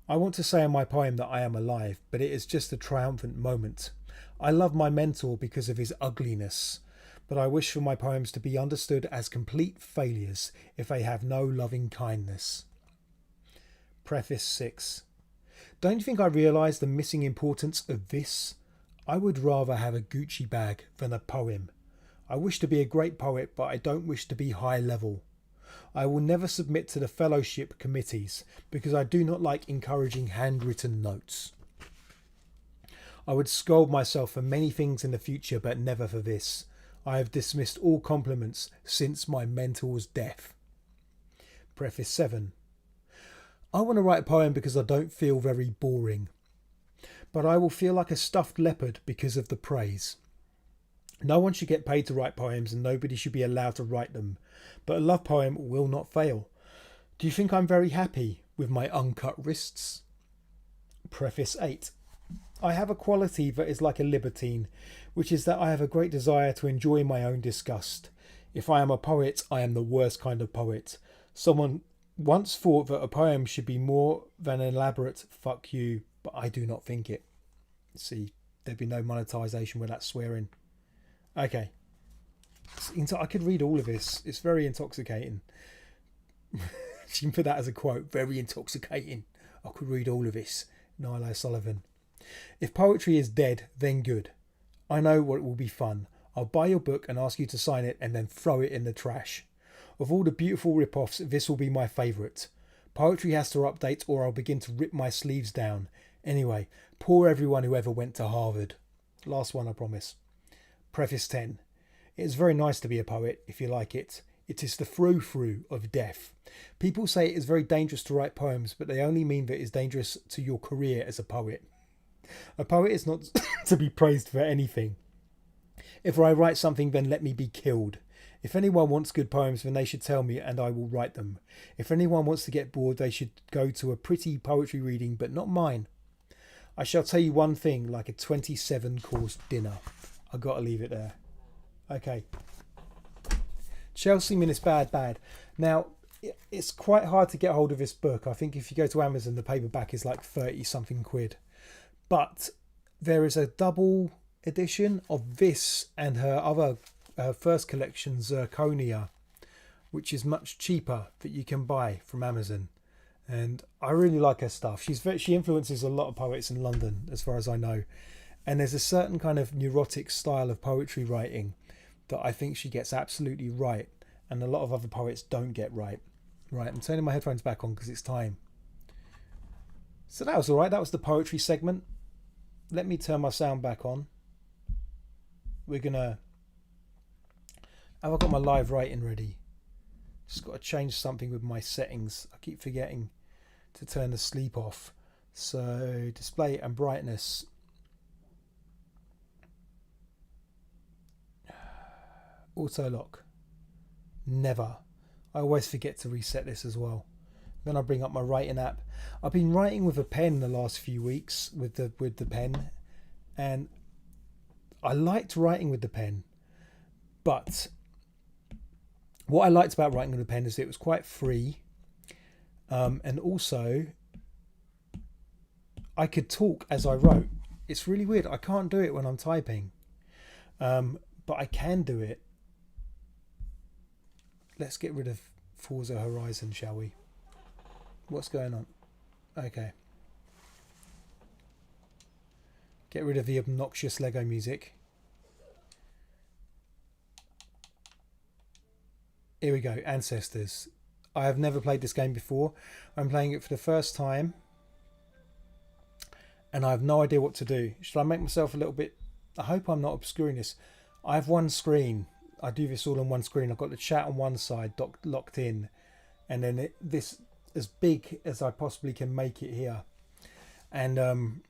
I want to say in my poem that I am alive, but it is just a triumphant moment. I love my mentor because of his ugliness, but I wish for my poems to be understood as complete failures if they have no loving kindness. Preface 6. Don't you think I realise the missing importance of this? I would rather have a Gucci bag than a poem. I wish to be a great poet, but I don't wish to be high level. I will never submit to the fellowship committees because I do not like encouraging handwritten notes. I would scold myself for many things in the future, but never for this. I have dismissed all compliments since my mentor's death. Preface 7. I want to write a poem because I don't feel very boring, but I will feel like a stuffed leopard because of the praise. No one should get paid to write poems and nobody should be allowed to write them, but a love poem will not fail. Do you think I'm very happy with my uncut wrists? Preface 8. I have a quality that is like a libertine, which is that I have a great desire to enjoy my own disgust. If I am a poet, I am the worst kind of poet. Someone once thought that a poem should be more than an elaborate fuck you, but I do not think it. See, there'd be no monetization with that swearing. Okay. I could read all of this. It's very intoxicating. You can put that as a quote. Very intoxicating. I could read all of this. Niall O'Sullivan. If poetry is dead, then good. I know what will be fun. I'll buy your book and ask you to sign it and then throw it in the trash. Of all the beautiful rip-offs, this will be my favourite. Poetry has to update or I'll begin to rip my sleeves down. Anyway, poor everyone who ever went to Harvard. Last one, I promise. Preface 10. It is very nice to be a poet, if you like it. It is the frou-frou of death. People say it is very dangerous to write poems, but they only mean that it is dangerous to your career as a poet. A poet is not to be praised for anything. If I write something, then let me be killed. If anyone wants good poems, then they should tell me and I will write them. If anyone wants to get bored, they should go to a pretty poetry reading, but not mine. I shall tell you one thing, like a 27-course dinner. I've got to leave it there. Okay. Chelsea Minutes Bad. Now, it's quite hard to get hold of this book. I think if you go to Amazon, the paperback is like 30-something quid. But there is a double edition of this and her first collection, Zirconia, which is much cheaper that you can buy from Amazon. And I really like her stuff. She influences a lot of poets in London, as far as I know. And there's a certain kind of neurotic style of poetry writing that I think she gets absolutely right, and a lot of other poets don't get right. Right, I'm turning my headphones back on because it's time. So that was all right. That was the poetry segment. Let me turn my sound back on. We're gonna. Have I got my live writing ready? Just got to change something with my settings. I keep forgetting to turn the sleep off. So display and brightness. Auto lock. Never. I always forget to reset this as well. Then I bring up my writing app. I've been writing with a pen the last few weeks with the pen, and I liked writing with the pen, but what I liked about writing with a pen is it was quite free, and also I could talk as I wrote. It's really weird. I can't do it when I'm typing, but I can do it. Let's get rid of Forza Horizon, shall we? What's going on? Okay. Get rid of the obnoxious Lego music. Here we go, Ancestors. I have never played this game before. I'm playing it for the first time, and I have no idea what to do. Should I make myself a little bit... I hope I'm not obscuring this. I have one screen. I do this all on one screen. I've got the chat on one side locked in, and then this as big as I possibly can make it here. And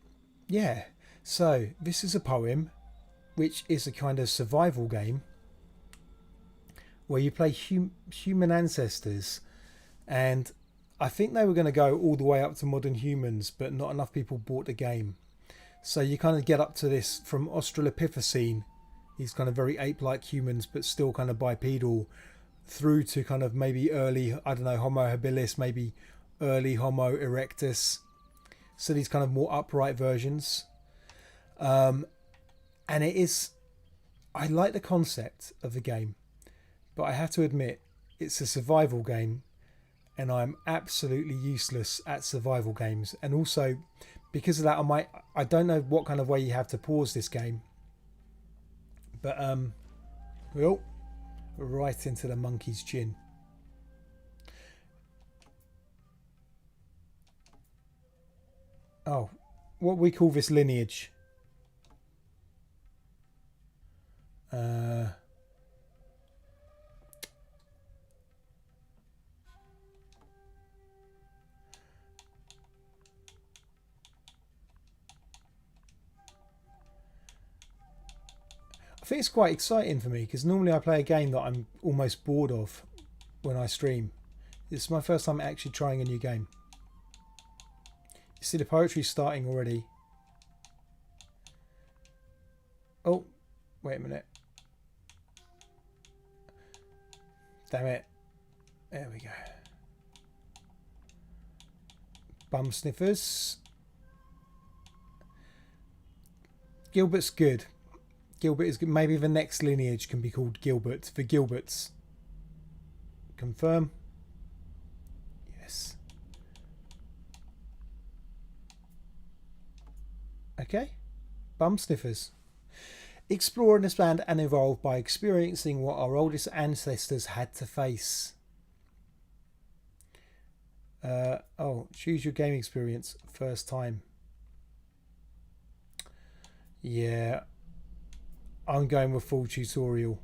yeah, so this is a poem which is a kind of survival game where you play human ancestors, and I think they were going to go all the way up to modern humans, but not enough people bought the game. So you kind of get up to this from Australopithecine, these kind of very ape-like humans but still kind of bipedal, through to kind of maybe early, I don't know, Homo habilis, maybe early Homo erectus. So these kind of more upright versions. And it is, I like the concept of the game, but I have to admit it's a survival game, and I'm absolutely useless at survival games. And also, because of that, I don't know what kind of way you have to pause this game. But well, right into the monkey's chin. Oh, what we call this lineage. I think it's quite exciting for me because normally I play a game that I'm almost bored of when I stream. It's my first time actually trying a new game. You see the poetry starting already. Oh, wait a minute. Damn it. There we go. Bum sniffers. Gilbert's good. Gilbert is good. Maybe the next lineage can be called Gilbert. The Gilberts. Confirm. Yes. Okay. Bum sniffers. Explore and expand and evolve by experiencing what our oldest ancestors had to face. Oh, choose your game experience first time. Yeah. I'm going with full tutorial.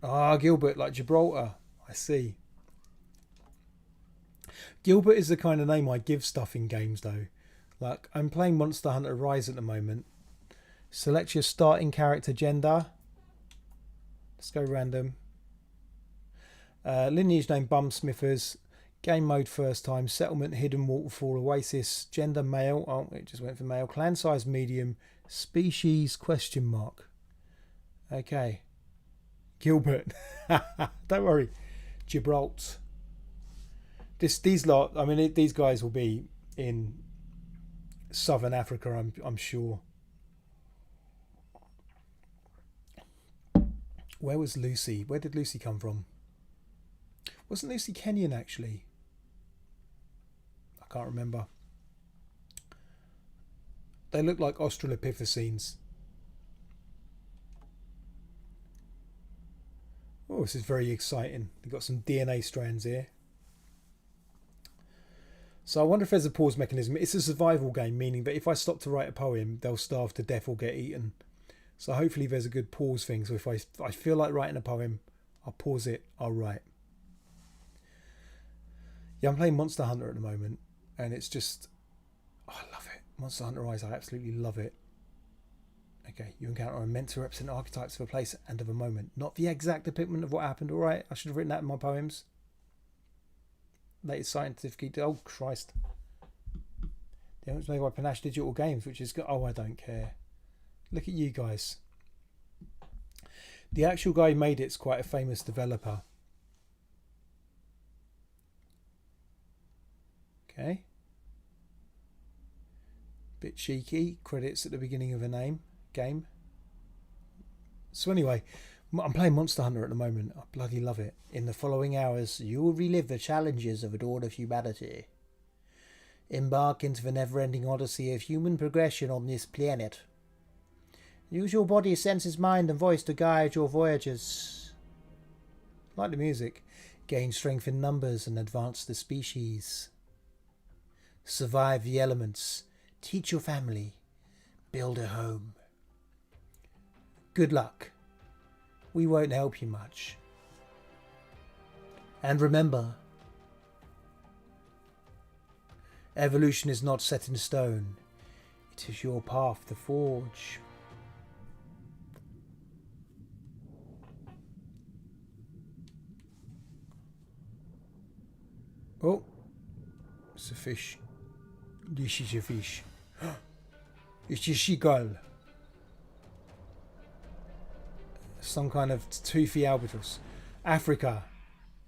Ah, Gilbert, like Gibraltar. I see. Gilbert is the kind of name I give stuff in games, though. Like, I'm playing Monster Hunter Rise at the moment. Select your starting character gender. Let's go random. Lineage name Bum Smiffers. Game mode first time. Settlement Hidden Waterfall Oasis. Gender male. Oh, it just went for male. Clan size medium. Species question mark. Okay. Gilbert. Don't worry. Gibraltar. These lot, I mean, these guys will be in southern Africa, I'm sure. Where was Lucy? Where did Lucy come from? Wasn't Lucy Kenyan, actually? I can't remember. They look like Australopithecines. Oh, this is very exciting. We've got some DNA strands here. So I wonder if there's a pause mechanism. It's a survival game, meaning that if I stop to write a poem, they'll starve to death or get eaten. So hopefully there's a good pause thing. So if I feel like writing a poem, I'll pause it, I'll write. Yeah, I'm playing Monster Hunter at the moment, and it's just... Oh, I love it. Monster Hunter Rise, I absolutely love it. Okay, you encounter a meant to represent archetypes of a place and of a moment. Not the exact depiction of what happened, alright? I should have written that in my poems. Latest scientific... Oh, Christ. The one's made by Panache Digital Games, which is... Oh, I don't care. Look at you guys. The actual guy who made it's quite a famous developer. Okay. Bit cheeky. Credits at the beginning of a game. So anyway, I'm playing Monster Hunter at the moment. I bloody love it. In the following hours, you will relive the challenges of a dawn of humanity. Embark into the never-ending odyssey of human progression on this planet. Use your body, senses, mind and voice to guide your voyages. Like the music. Gain strength in numbers and advance the species. Survive the elements. Teach your family. Build a home. Good luck. We won't help you much. And remember, evolution is not set in stone. It is your path to forge. Oh, it's a fish. This is a fish. It's a seagull. Some kind of toothy albatross. Africa,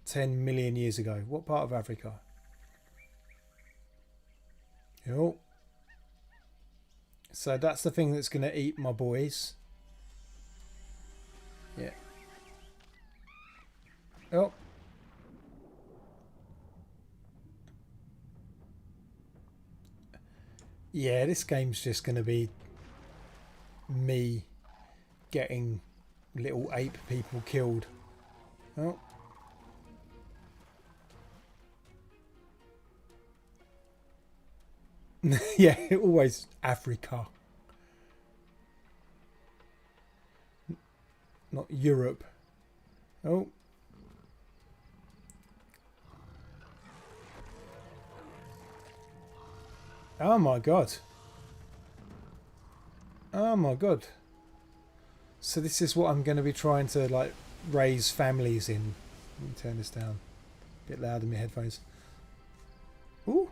10 million years ago. What part of Africa? Oh. So that's the thing that's going to eat my boys. Yeah. Oh. Yeah, this game's just going to be me getting little ape people killed. Oh. Yeah, always Africa. Not Europe. Oh. Oh my god. Oh my god. So this is what I'm going to be trying to like raise families in. Let me turn this down. A bit loud in my headphones. Ooh.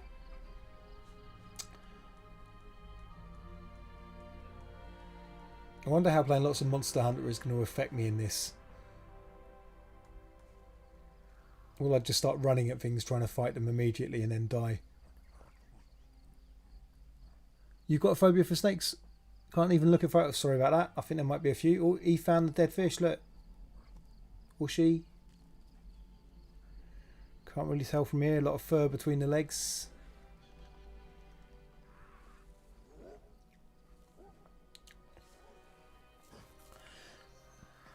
I wonder how playing lots of Monster Hunter is going to affect me in this. Will I just start running at things trying to fight them immediately and then die? You've got a phobia for snakes? Can't even look at photos. Sorry about that. I think there might be a few. Oh, he found the dead fish. Look. Or she. Can't really tell from here. A lot of fur between the legs.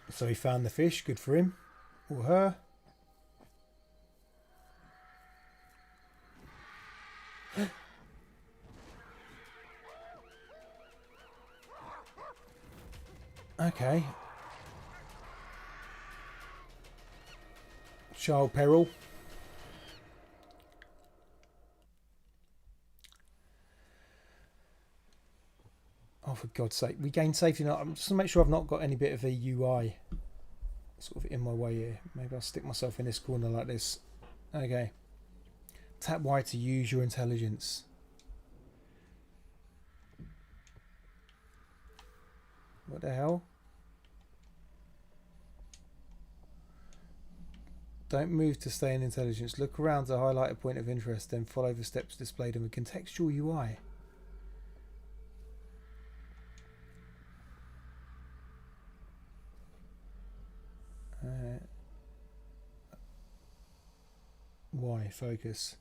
So he found the fish. Good for him. Or her. Okay. Child peril. Oh, for God's sake. We gain safety now. I'm just to make sure I've not got any bit of a UI sort of in my way here. Maybe I'll stick myself in this corner like this. Okay. Tap Y to use your intelligence. What the hell? Don't move to stay in intelligence. Look around to highlight a point of interest, then follow the steps displayed in the contextual UI. Y, focus.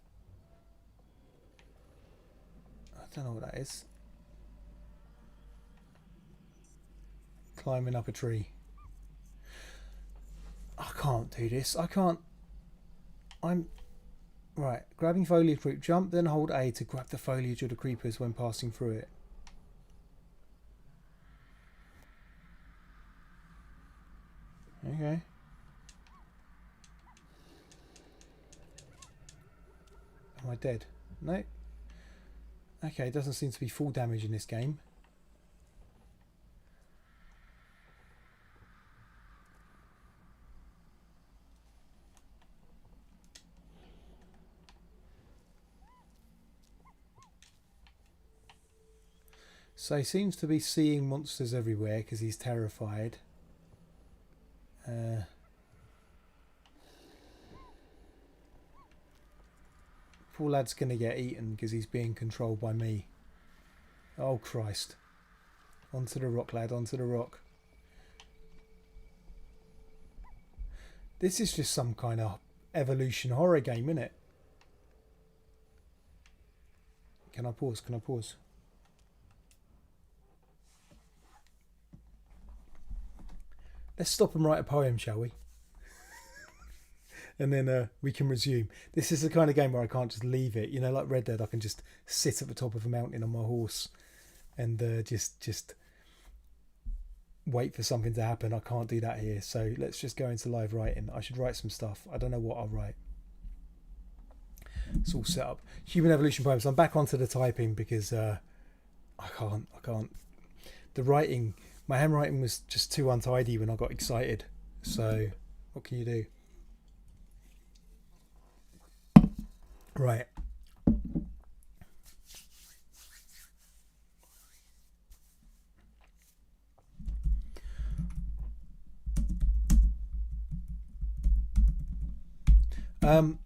I don't know what that is. Climbing up a tree. I can't do this. I can't. I'm... Right. Grabbing foliage group. Jump, then hold A to grab the foliage of the creepers when passing through it. Okay. Am I dead? No. Okay, it doesn't seem to be full damage in this game. So he seems to be seeing monsters everywhere because he's terrified. Poor lad's going to get eaten because he's being controlled by me. Oh Christ. Onto the rock, lad, onto the rock. This is just some kind of evolution horror game, isn't it? Can I pause? Can I pause? Let's stop and write a poem, shall we? And then we can resume. This is the kind of game where I can't just leave it. You know, like Red Dead, I can just sit at the top of a mountain on my horse and just wait for something to happen. I can't do that here. So let's just go into live writing. I should write some stuff. I don't know what I'll write. It's all set up. Human evolution poems. I'm back onto the typing because I can't. The writing, my handwriting was just too untidy when I got excited. So what can you do? Right.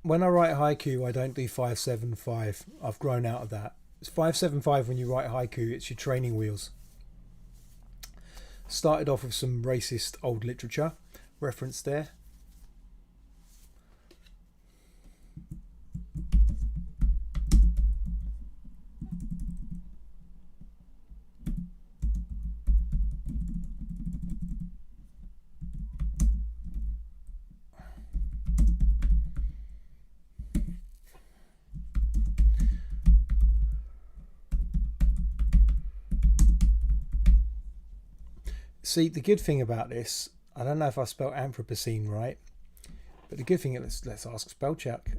When I write haiku, I don't do 575. I've grown out of that. It's 575 when you write haiku. It's your training wheels. Started off with some racist old literature reference there. See, the good thing about this, I don't know if I spelled Anthropocene right, but the good thing is, let's ask spell check.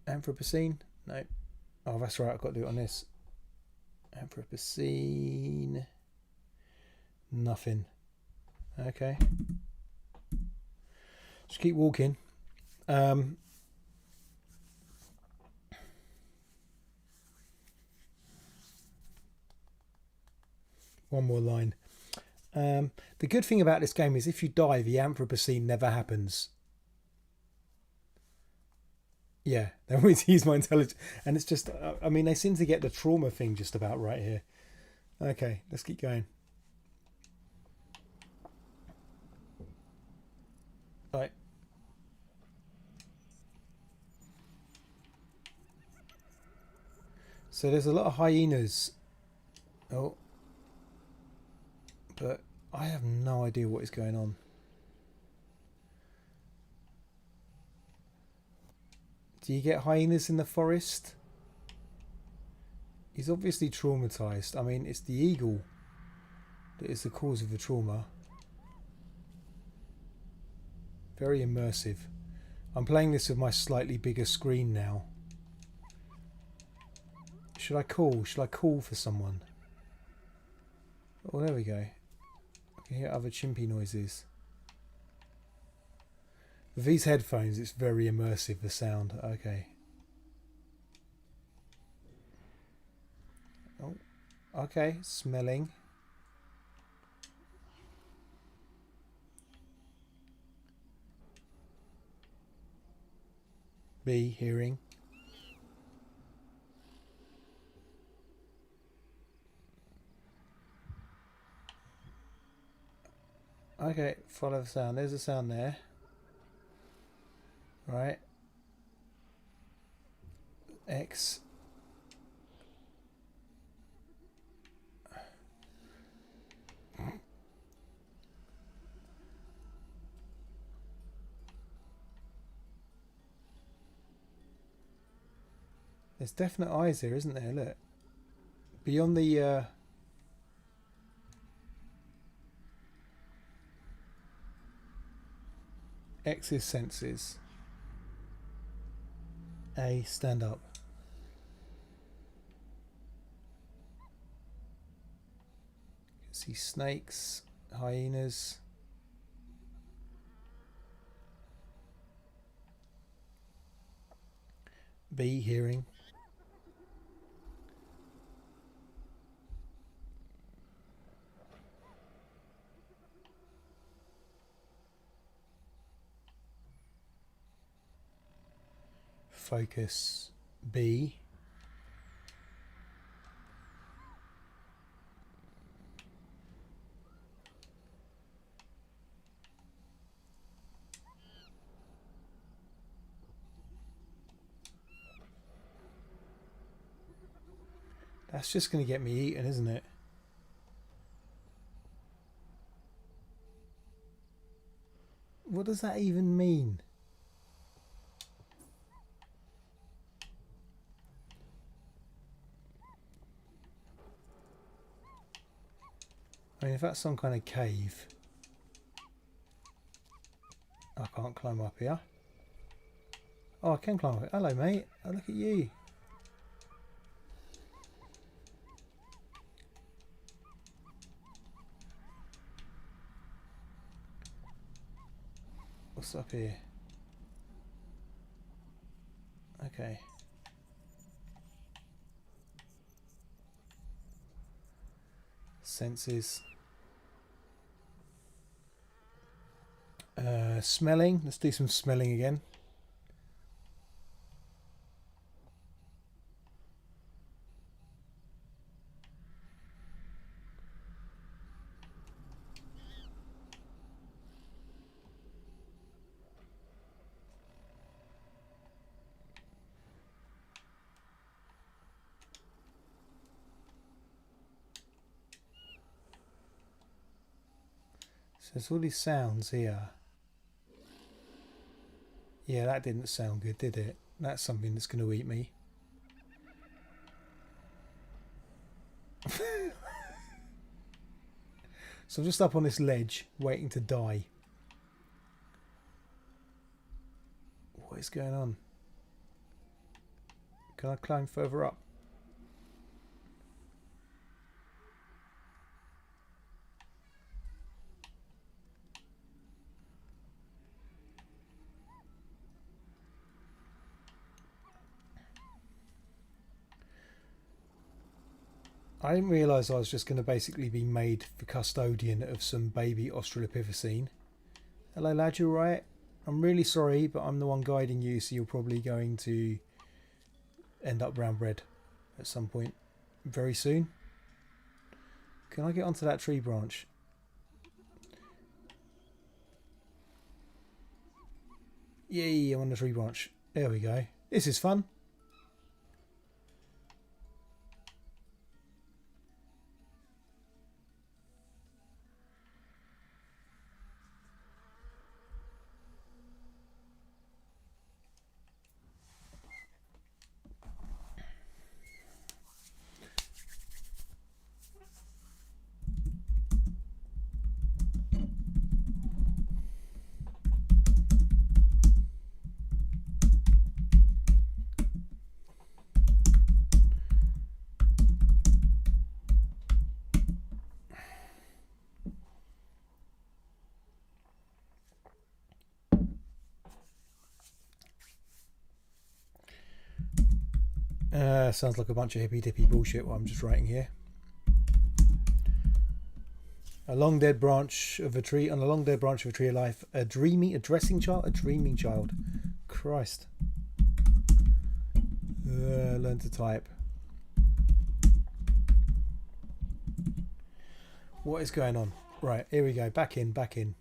Anthropocene? No. Oh, that's right, I've got to do it on this. Anthropocene. Nothing. Okay. Just keep walking. One more line. The good thing about this game is if you die, the Anthropocene never happens. Yeah, they always use my intelligence. And it's just, I mean, they seem to get the trauma thing just about right here. Okay, let's keep going. Right. So there's a lot of hyenas. Oh. But I have no idea what is going on. Do you get hyenas in the forest? He's obviously traumatized. I mean, it's the eagle that is the cause of the trauma. Very immersive. I'm playing this with my slightly bigger screen now. Should I call? Should I call for someone? Oh, there we go. I can hear other chimpy noises. With these headphones, it's very immersive, the sound. Okay. Oh, okay. Smelling. B, hearing. Okay, follow the sound. There's a sound there. Right. X. There's definite eyes here, isn't there? Look. Beyond the... X's senses. A, stand up. See snakes, hyenas. B, hearing. Focus. B. That's just going to get me eaten, isn't it? What does that even mean? I mean, if that's some kind of cave, I can't climb up here. Oh, I can climb up. Hello, mate. Oh, look at you. What's up here? Okay. Senses. Smelling. Let's do some smelling again. there's all these sounds here. Yeah, that didn't sound good, did it? That's something that's going to eat me. So I'm just up on this ledge, waiting to die. What is going on? Can I climb further up? I didn't realise I was just going to basically be made the custodian of some baby Australopithecine. Hello lad, you alright? I'm really sorry, but I'm the one guiding you, so you're probably going to end up brown bread at some point very soon. Can I get onto that tree branch? Yay, I'm on the tree branch. There we go. This is fun. Sounds like a bunch of hippy dippy bullshit what I'm just writing here. A long dead branch of a tree, on a long dead branch of a tree of life, a dreaming child. Christ. Learn to type. What is going on? Right, here we go. Back in.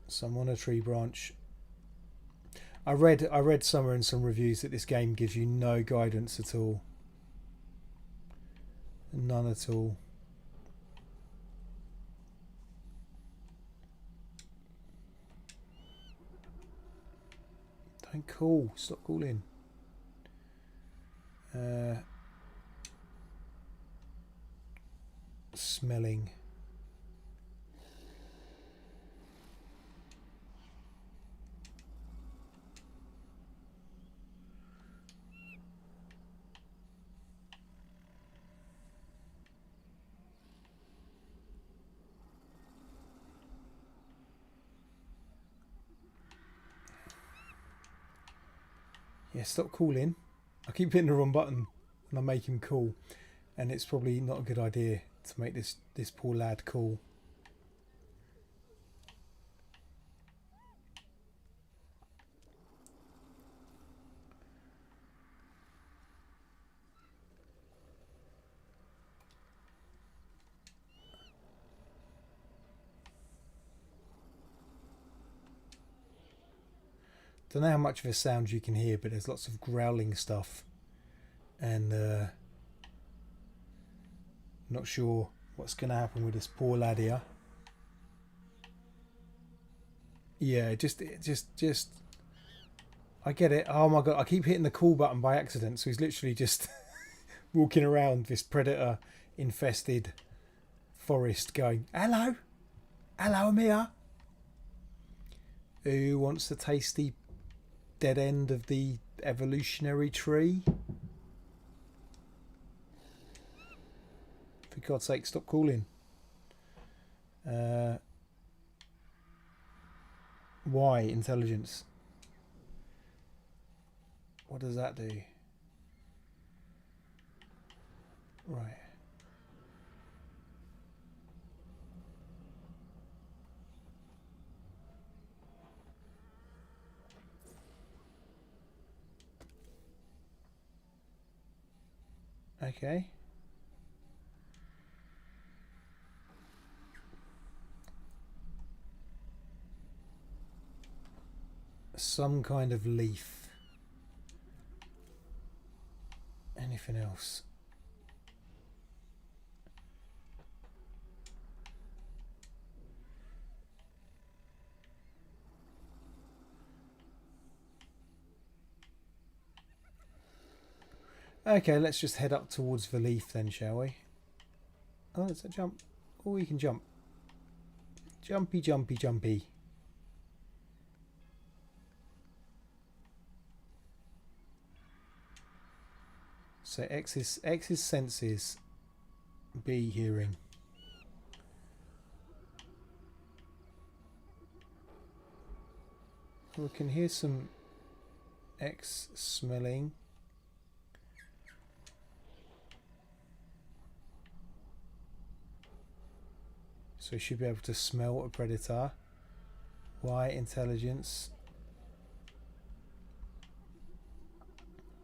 So I'm on a tree branch. I read somewhere in some reviews that this game gives you no guidance at all. None at all. Don't call. Stop calling. Smelling. Yeah, stop calling. I keep hitting the wrong button and I make him call. And it's probably not a good idea to make this poor lad call. Don't know how much of a sound you can hear, but there's lots of growling stuff. And not sure what's going to happen with this poor lad here. Yeah, just I get it. Oh my god, I keep hitting the call button by accident, so he's literally just walking around this predator infested forest going, hello, I'm here. Who wants the tasty dead end of the evolutionary tree? For God's sake, stop calling. Why intelligence? What does that do? Right. Okay. Some kind of leaf. Anything else? Okay, let's just head up towards the leaf then, shall we? Oh, it's a jump. Oh, you can jump. Jumpy, jumpy, jumpy. So X is senses, B hearing. We can hear some X smelling. So we should be able to smell a predator. Y intelligence.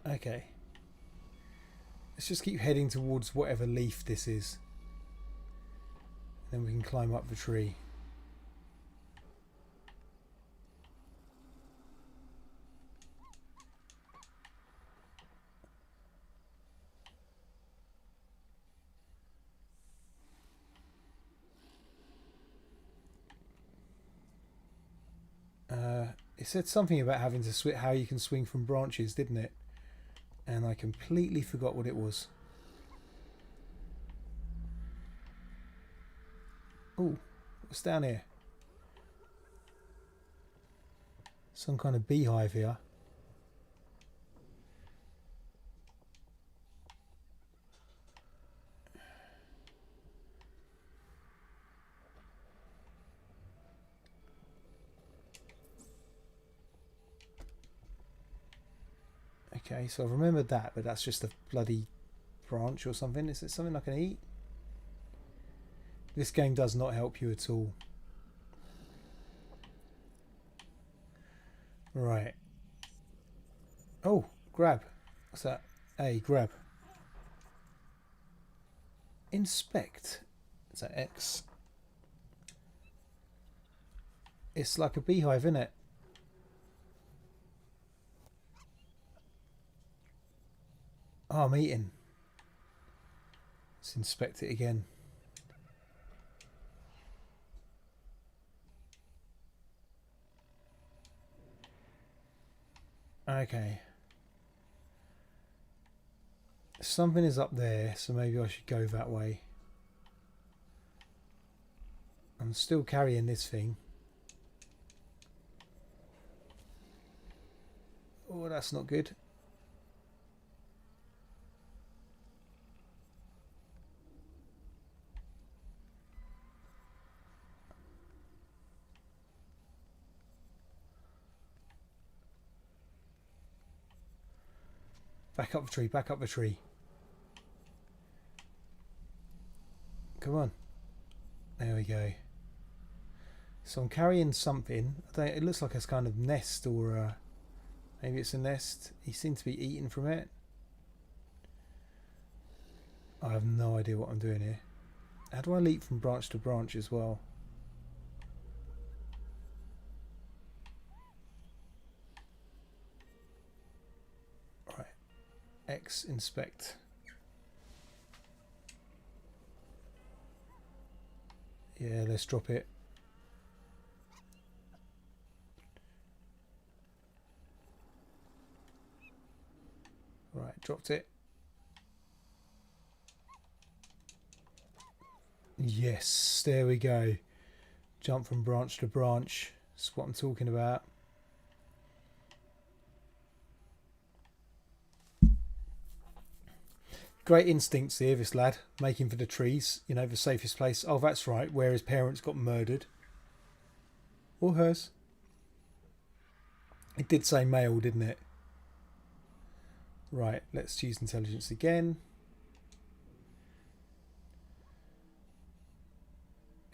Okay. Let's just keep heading towards whatever leaf this is. Then we can climb up the tree. It said something about having to how you can swing from branches, didn't it? And I completely forgot what it was. Oh, what's down here? Some kind of beehive here. Okay, so I've remembered that, but that's just a bloody branch or something. Is it something I can eat? This game does not help you at all. Right. Oh, grab. What's that? A, grab. Inspect. Is that X? It's like a beehive, isn't it? Oh, I'm eating. Let's inspect it again. Okay. Something is up there, so maybe I should go that way. I'm still carrying this thing. Oh, that's not good. Back up the tree, back up the tree. Come on. There we go. So I'm carrying something. It looks like a kind of nest, or maybe it's a nest. He seemed to be eating from it. I have no idea what I'm doing here. How do I leap from branch to branch as well? Right. X inspect. Yeah, let's drop it. Right, dropped it. Yes, there we go. Jump from branch to branch. That's what I'm talking about. Great instincts here, this lad. Making for the trees, you know, the safest place. Oh, that's right, where his parents got murdered. Or hers. It did say male, didn't it? Right, let's use intelligence again.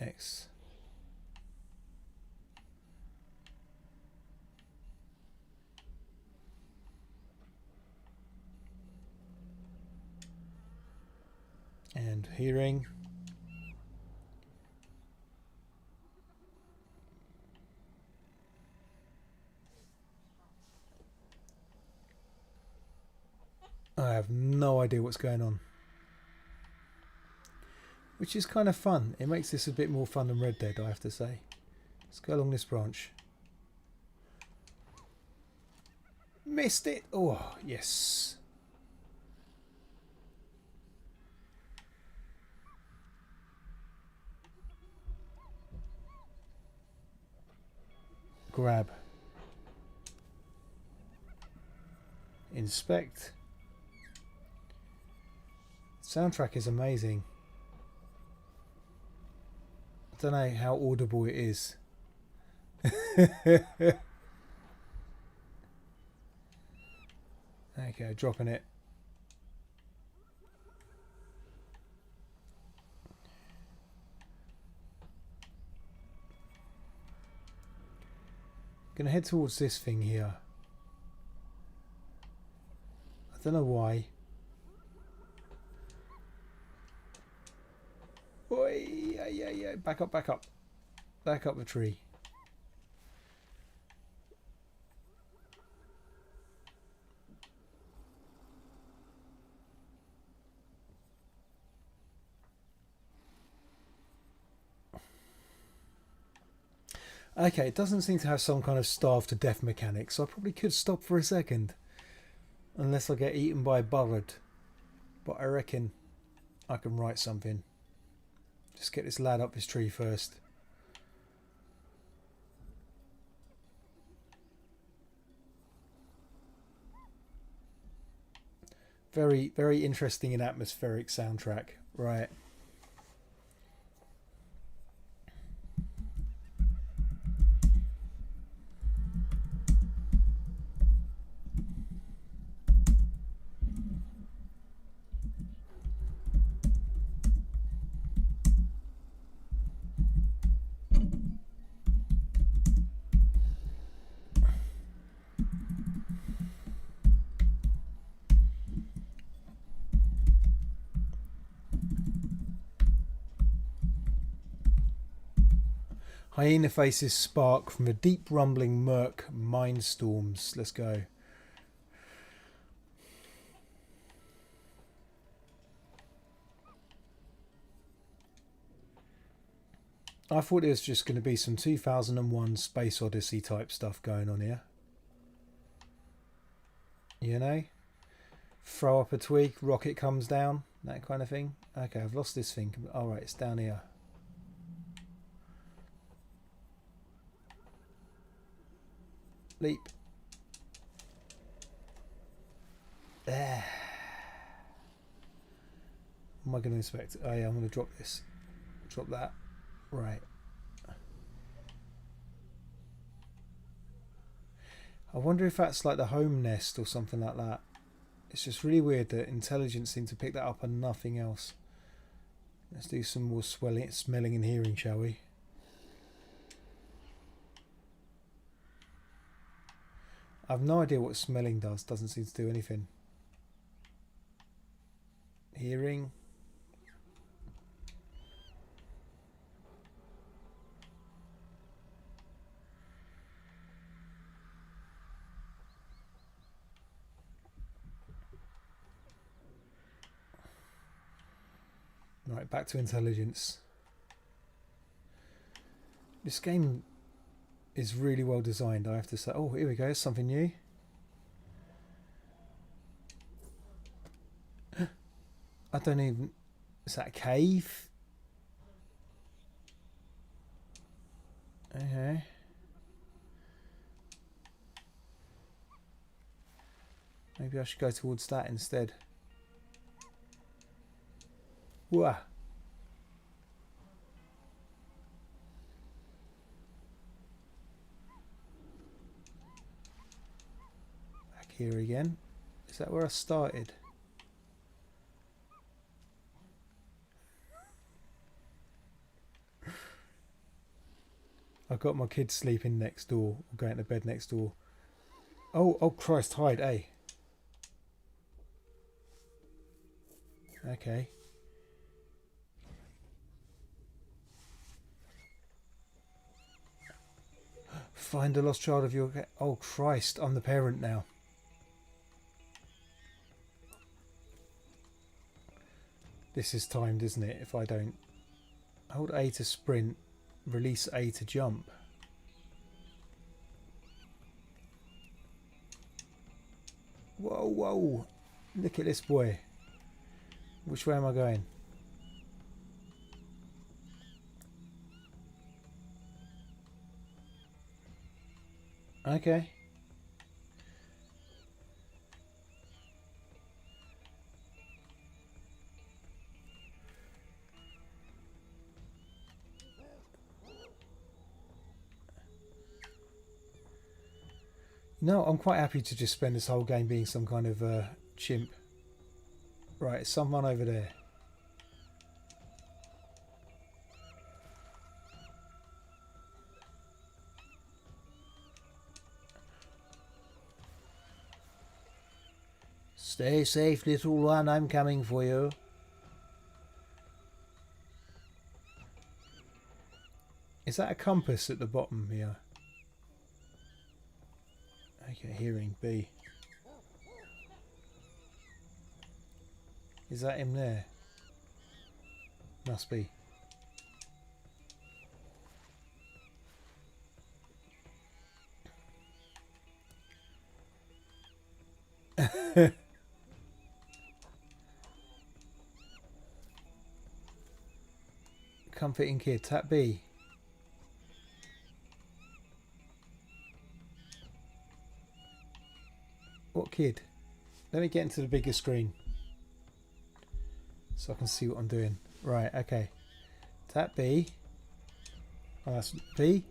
X. And hearing. I have no idea what's going on. Which is kind of fun. It makes this a bit more fun than Red Dead, I have to say. Let's go along this branch. Missed it! Oh, yes. grab. Inspect. Soundtrack is amazing. I don't know how audible it is. Okay, dropping it. Gonna head towards this thing here. I don't know why. Oi, yeah. Back up. Back up the tree. Okay, it doesn't seem to have some kind of starve to death mechanic, so I probably could stop for a second. Unless I get eaten by a buzzard. But I reckon I can write something. Just get this lad up this tree first. Very, very interesting and atmospheric soundtrack. Right. Hyena faces spark from the deep rumbling murk mind storms. Let's go. I thought it was just going to be some 2001 Space Odyssey type stuff going on here. You know? Throw up a twig, rocket comes down, that kind of thing. Okay, I've lost this thing. Alright, it's down here. Leap. There. What am I going to inspect? Oh yeah, I'm going to drop this. Drop that. Right. I wonder if that's like the home nest or something like that. It's just really weird that intelligence seemed to pick that up and nothing else. Let's do some more smelling and hearing, shall we? I've no idea what smelling does. Doesn't seem to do anything. Hearing. Right, back to intelligence. This game is really well designed, I have to say. Oh, here we go, something new. I don't even... Is that a cave? Okay. Maybe I should go towards that instead. Whoa. Back here again. Is that where I started? I've got my kids sleeping next door, or going to bed next door. Oh Christ, hide, eh? Okay. Find a lost child of your... Oh Christ, I'm the parent now. This is timed, isn't it? If I don't... Hold A to sprint, release A to jump. Whoa, whoa. Look at this boy. Which way am I going? Okay. No, I'm quite happy to just spend this whole game being some kind of chimp. Right, someone over there. Stay safe, little one. I'm coming for you. Is that a compass at the bottom here? Okay, hearing B. Is that him there? Must be. Comforting kid. Tap B. What kid? Let me get into the bigger screen so I can see what I'm doing. Right, okay. Tap B. Oh, that's B.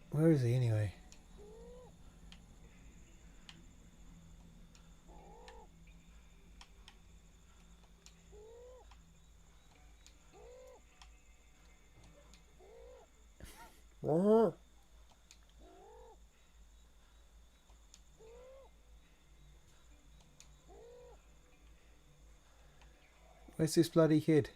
Where is he anyway? Where's this bloody kid?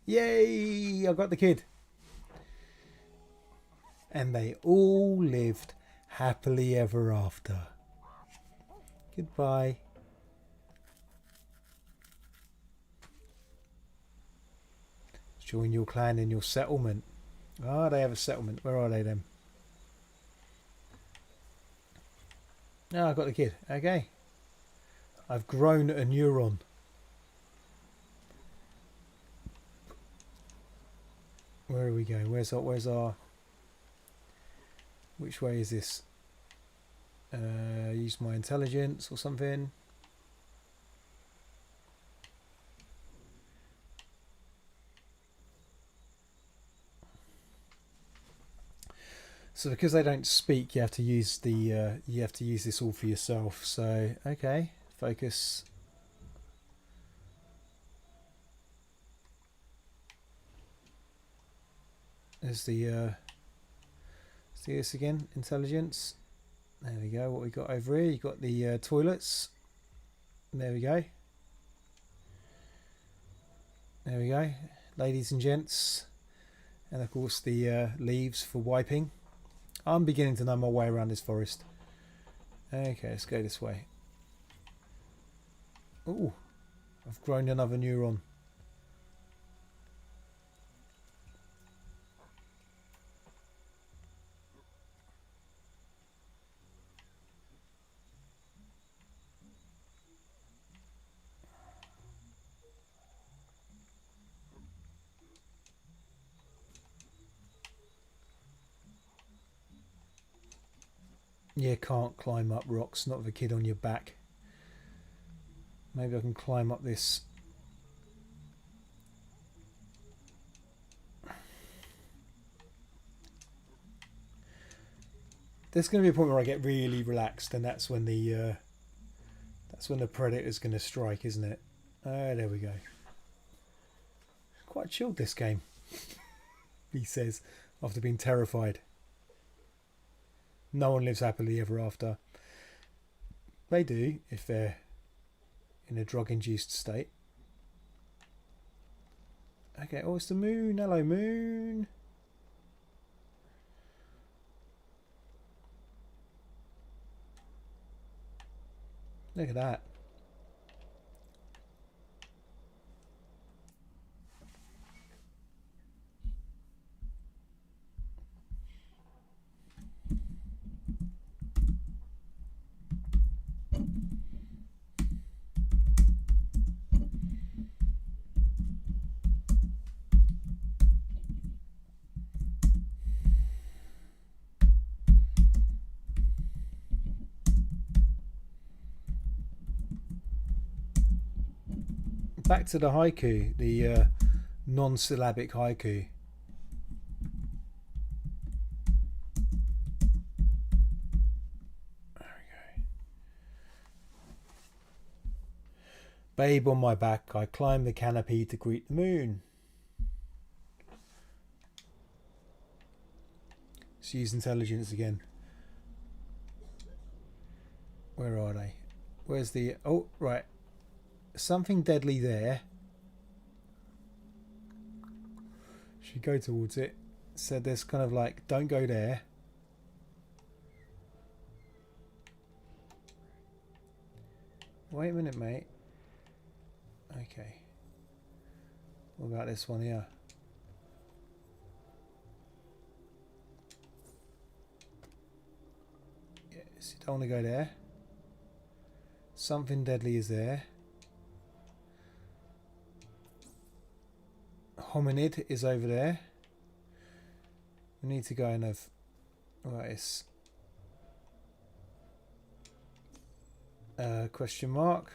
Yay! I got the kid. And they all lived happily ever after. Goodbye. Join your clan in your settlement. Ah, they have a settlement. Where are they then? Ah, I got the kid. Okay. I've grown a neuron. Where are we going? Where's our... Which way is this? Use my intelligence or something. So because they don't speak, you have to use the you have to use this all for yourself. So okay, focus. There's the see this again, intelligence. There we go. What we got over here? You got the toilets. There we go. There we go, ladies and gents, and of course the leaves for wiping. I'm beginning to know my way around this forest. Okay, let's go this way. Oh, I've grown another neuron. Yeah, can't climb up rocks, not with a kid on your back. Maybe I can climb up this. There's going to be a point where I get really relaxed, and that's when the predator's going to strike, isn't it? There we go. Quite chilled this game, he says, after being terrified. No one lives happily ever after. They do if they're in a drug-induced state. Okay, oh, it's the moon. Hello, moon. Look at that. Back to the haiku, the non-syllabic haiku. There we go. Babe on my back, I climb the canopy to greet the moon. Let's use intelligence again. Where are they? Where's the... Oh, right. Something deadly there. Should go towards it. So there's kind of like, don't go there. Wait a minute, mate. Okay. What about this one here? Yes, you don't want to go there. Something deadly is there. Hominid is over there. We need to go and have... Right, it's... question mark.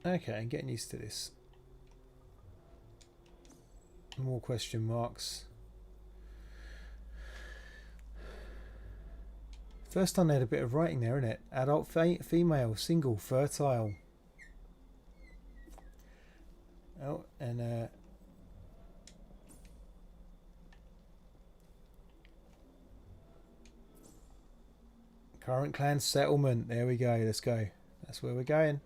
Okay, I'm getting used to this. More question marks. First time they had a bit of writing there, isn't it? Adult, female, single, fertile. Oh, and current clan settlement. There we go. Let's go. That's where we're going.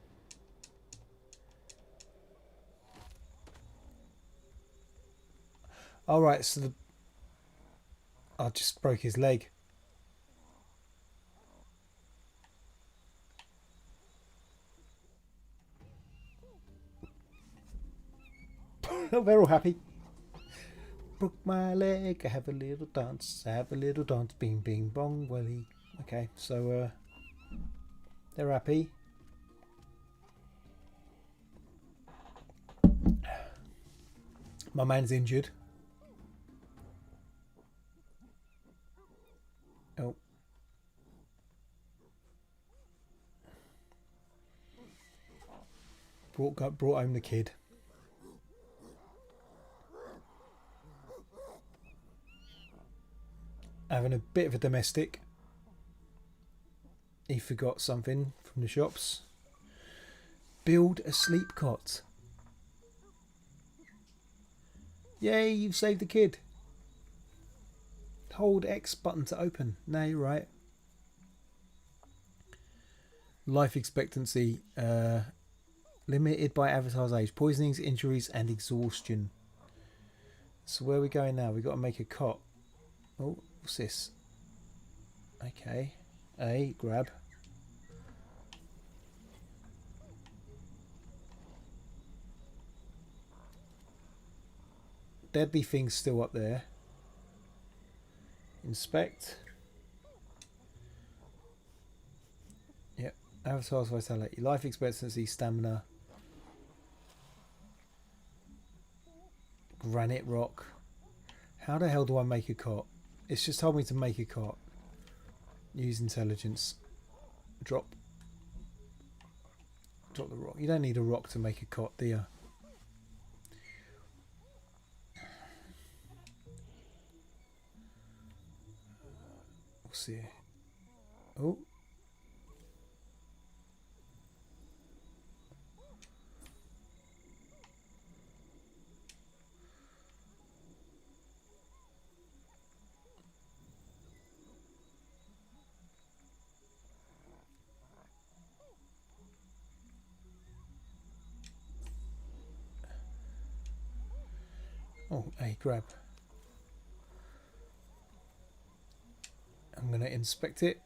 All right. So the... I just broke his leg. They're all happy. Broke my leg. I have a little dance. I have a little dance. Bing, bing, bong, welly. Okay, so they're happy. My man's injured. Oh. Brought home the kid. Having a bit of a domestic. He forgot something from the shops. Build a sleep cot. Yay, you've saved the kid. Hold X button to open. No, you're right. Life expectancy limited by avatar's age. Poisonings, injuries and exhaustion. So where are we going now? We've got to make a cot. Oh, what's this? Okay. A, grab. Deadly things still up there. Inspect. Yep. Avatar's vitality. Life expectancy, stamina. Granite rock. How the hell do I make a cot? It's just told me to make a cot. Use intelligence. Drop. Drop the rock. You don't need a rock to make a cot, do you? We'll see. Oh. Oh, hey, grab. I'm going to inspect it.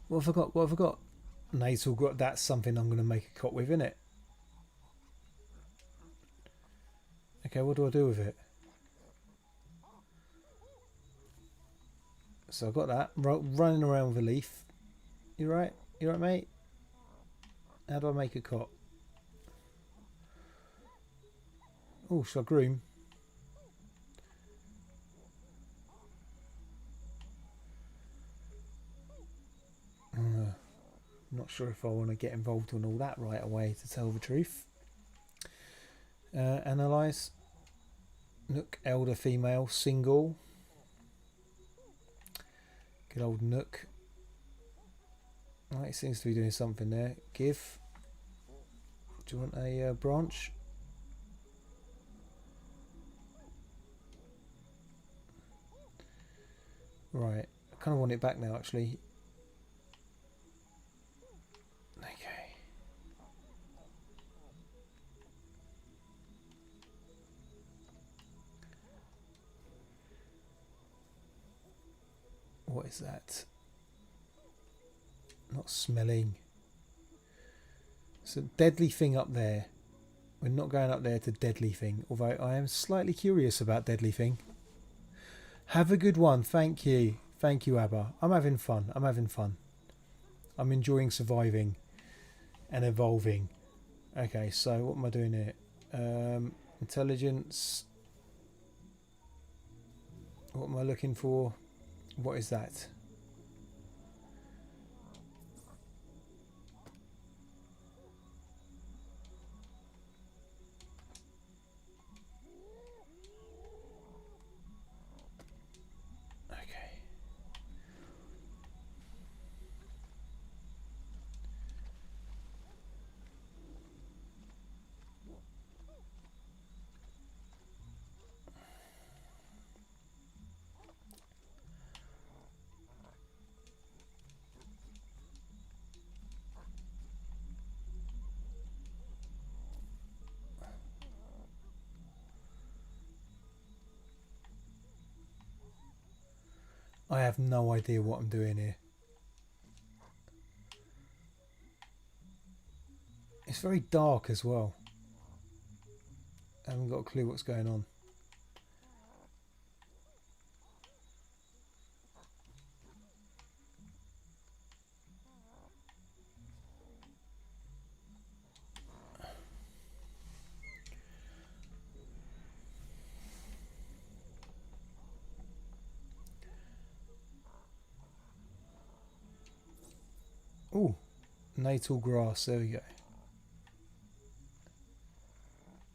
What have I got? What have I got? Natal grot. That's something I'm going to make a cot with, isn't it? Okay, what do I do with it? So I've got that. Running around with a leaf. You right? You right, mate? How do I make a cot? Oh, should I groom? Not sure if I want to get involved in all that right away, to tell the truth. Analyse. Nook, elder, female, single. Good old Nook. Right, it seems to be doing something there. Give. Do you want a branch? Right, I kind of want it back now, actually. Okay. What is that? Not smelling. It's a deadly thing up there. We're not going up there to deadly thing, although I am slightly curious about deadly thing. Have a good one. Thank you. Thank you, Abba. I'm having fun. I'm having fun. I'm enjoying surviving and evolving. Okay, so what am I doing here? Intelligence. What am I looking for? What is that? I have no idea what I'm doing here. It's very dark as well. I haven't got a clue what's going on. Oh, natal grass. There we go.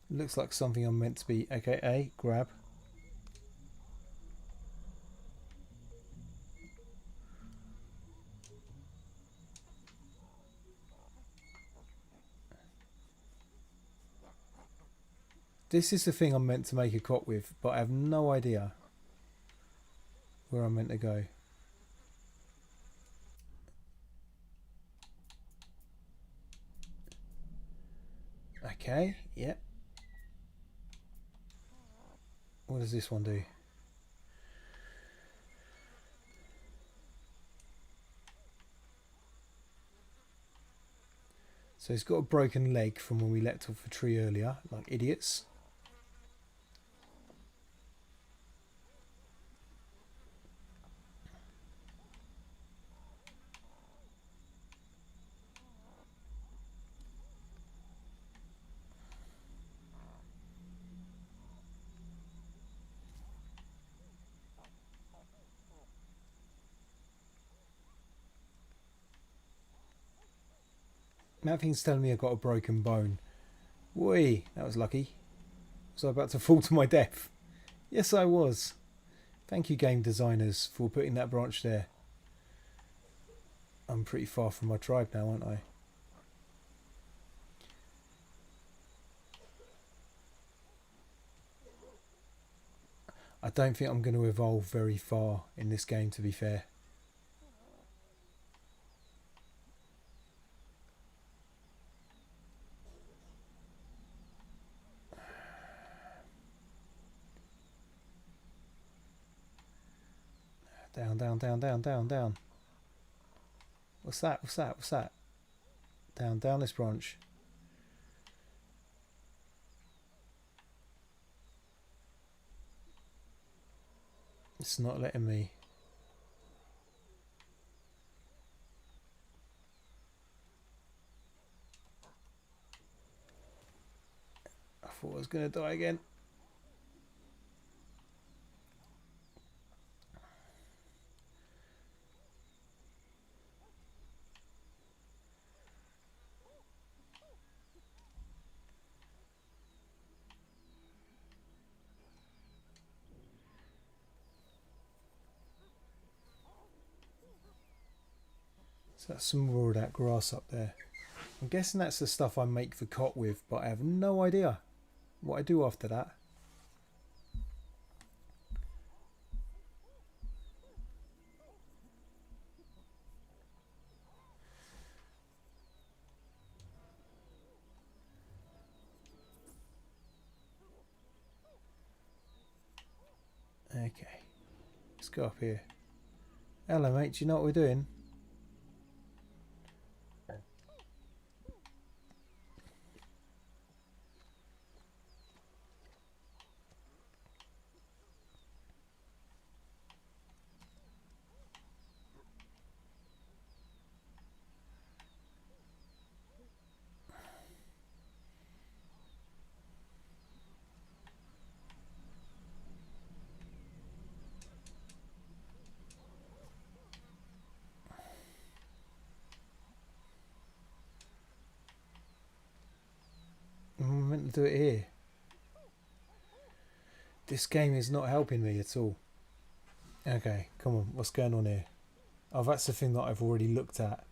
Looks like something I'm meant to be. AKA grab. This is the thing I'm meant to make a cot with, but I have no idea where I'm meant to go. Okay, yep. What does this one do? So he's got a broken leg from when we let off a tree earlier, like idiots. That thing's telling me I've got a broken bone. Whee, that was lucky. Was I about to fall to my death? Yes, I was. Thank you, game designers, for putting that branch there. I'm pretty far from my tribe now, aren't I? I don't think I'm going to evolve very far in this game, to be fair. Down, down, down, down, down, down. What's that? What's that? What's that? Down, down this branch. It's not letting me. I thought I was going to die again. So that's some more of that grass up there. I'm guessing that's the stuff I make the cot with, but I have no idea what I do after that. Okay, let's go up here. Hello mate, do you know what we're doing? I'm meant to do it here. This game is not helping me at all. Okay, come on, what's going on here? Oh, that's the thing that I've already looked at.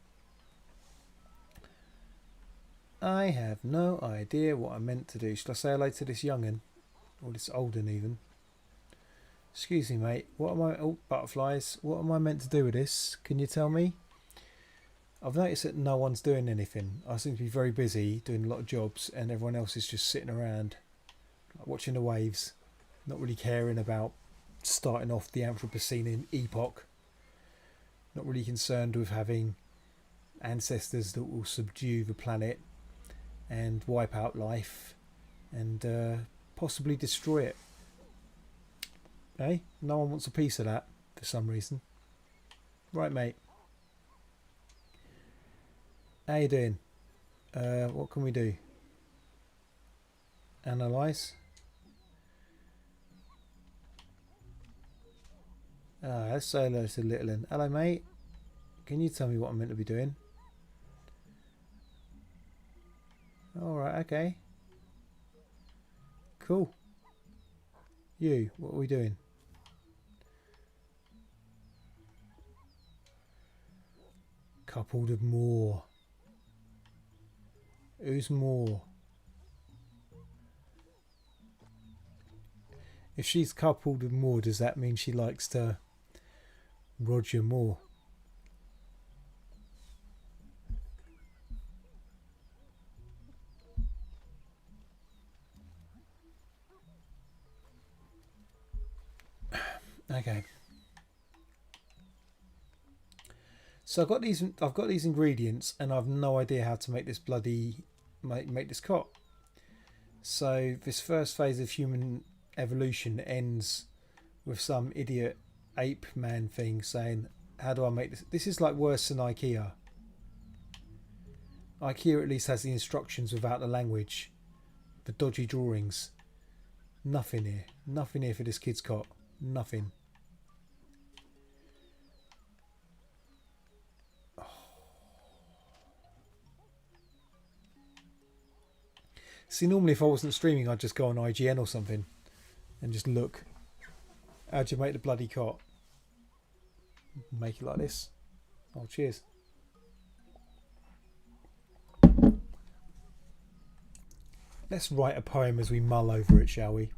I have no idea what I meant to do. Should I say hello to this young'un? Or this old'un even? Excuse me mate, what am I... Oh, butterflies. What am I meant to do with this? Can you tell me? I've noticed that no one's doing anything. I seem to be very busy doing a lot of jobs and everyone else is just sitting around watching the waves, not really caring about starting off the Anthropocene epoch, not really concerned with having ancestors that will subdue the planet and wipe out life and possibly destroy it. Hey, no one wants a piece of that for some reason. Right mate. How you doing? What can we do? Analyze. Let's say hello to little one. Hello mate. Can you tell me what I'm meant to be doing? Alright, okay. Cool. You, what are we doing? Coupled with more. Who's more? If she's coupled with more, does that mean she likes to Roger Moore? Okay. So I've got these ingredients and I've no idea how to make this make this cot. So this first phase of human evolution ends with some idiot ape man thing saying, how do I make this? This is like worse than IKEA. IKEA at least has the instructions without the language. The dodgy drawings. Nothing here. Nothing here for this kid's cot. Nothing. See, normally if I wasn't streaming, I'd just go on IGN or something and just look. How'd you make the bloody cot? Make it like this. Oh, cheers. Let's write a poem as we mull over it, shall we?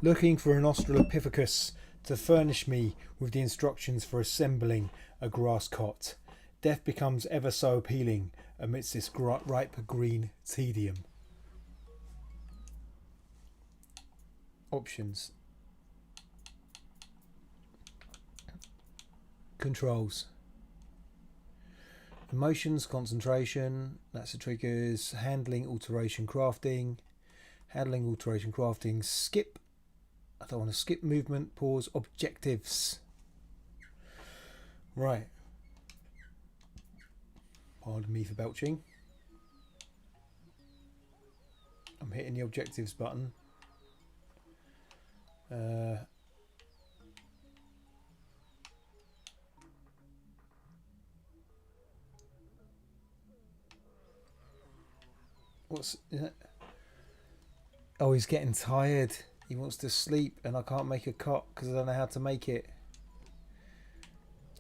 Looking for an Australopithecus to furnish me with the instructions for assembling a grass cot. Death becomes ever so appealing amidst this ripe green tedium. Options. Controls. Emotions, concentration, that's the triggers. Handling, alteration, crafting. Handling, alteration, crafting. Skip. I don't want to skip movement, pause, objectives. Right. Pardon me for belching. I'm hitting the objectives button. What's that? Oh, he's getting tired. He wants to sleep and I can't make a cot because I don't know how to make it.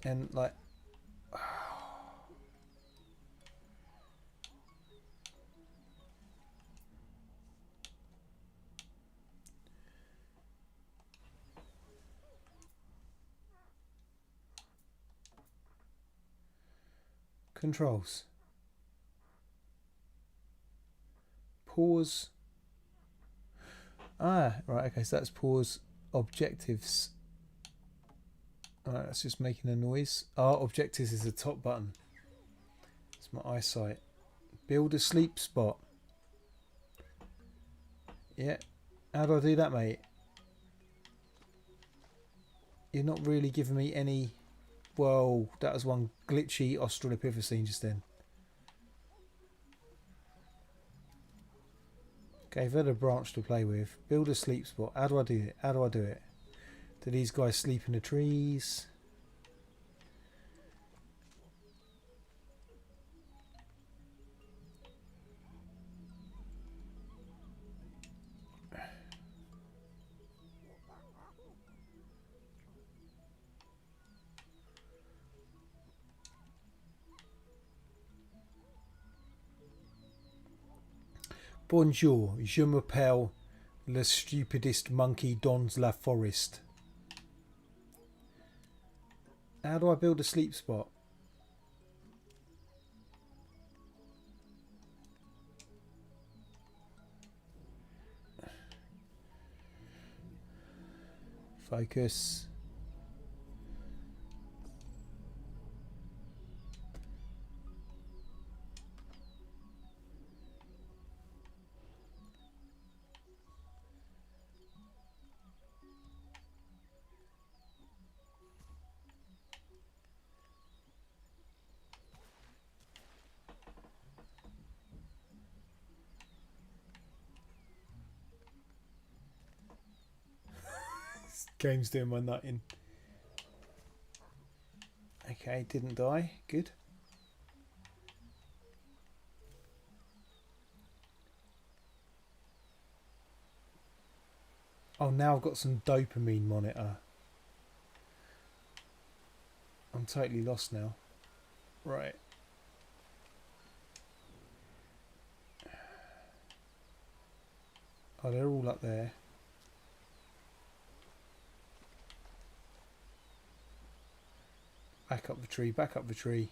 And like... Controls. Pause. Ah, right, okay, so that's pause. Objectives. Alright, that's just making a noise. Objectives is the top button. It's my eyesight. Build a sleep spot. Yeah. How do I do that, mate? You're not really giving me any... Whoa, that was one glitchy Australopithecine just then. Okay, I've had a branch to play with. Build a sleep spot. How do I do it? How do I do it? Do these guys sleep in the trees? Bonjour, je m'appelle le stupidest monkey dans la forest. How do I build a sleep spot? Focus. Game's doing my nutting. Okay, didn't die. Good. Oh, now I've got some dopamine monitor. I'm totally lost now. Right. Oh, they're all up there. Back up the tree, back up the tree.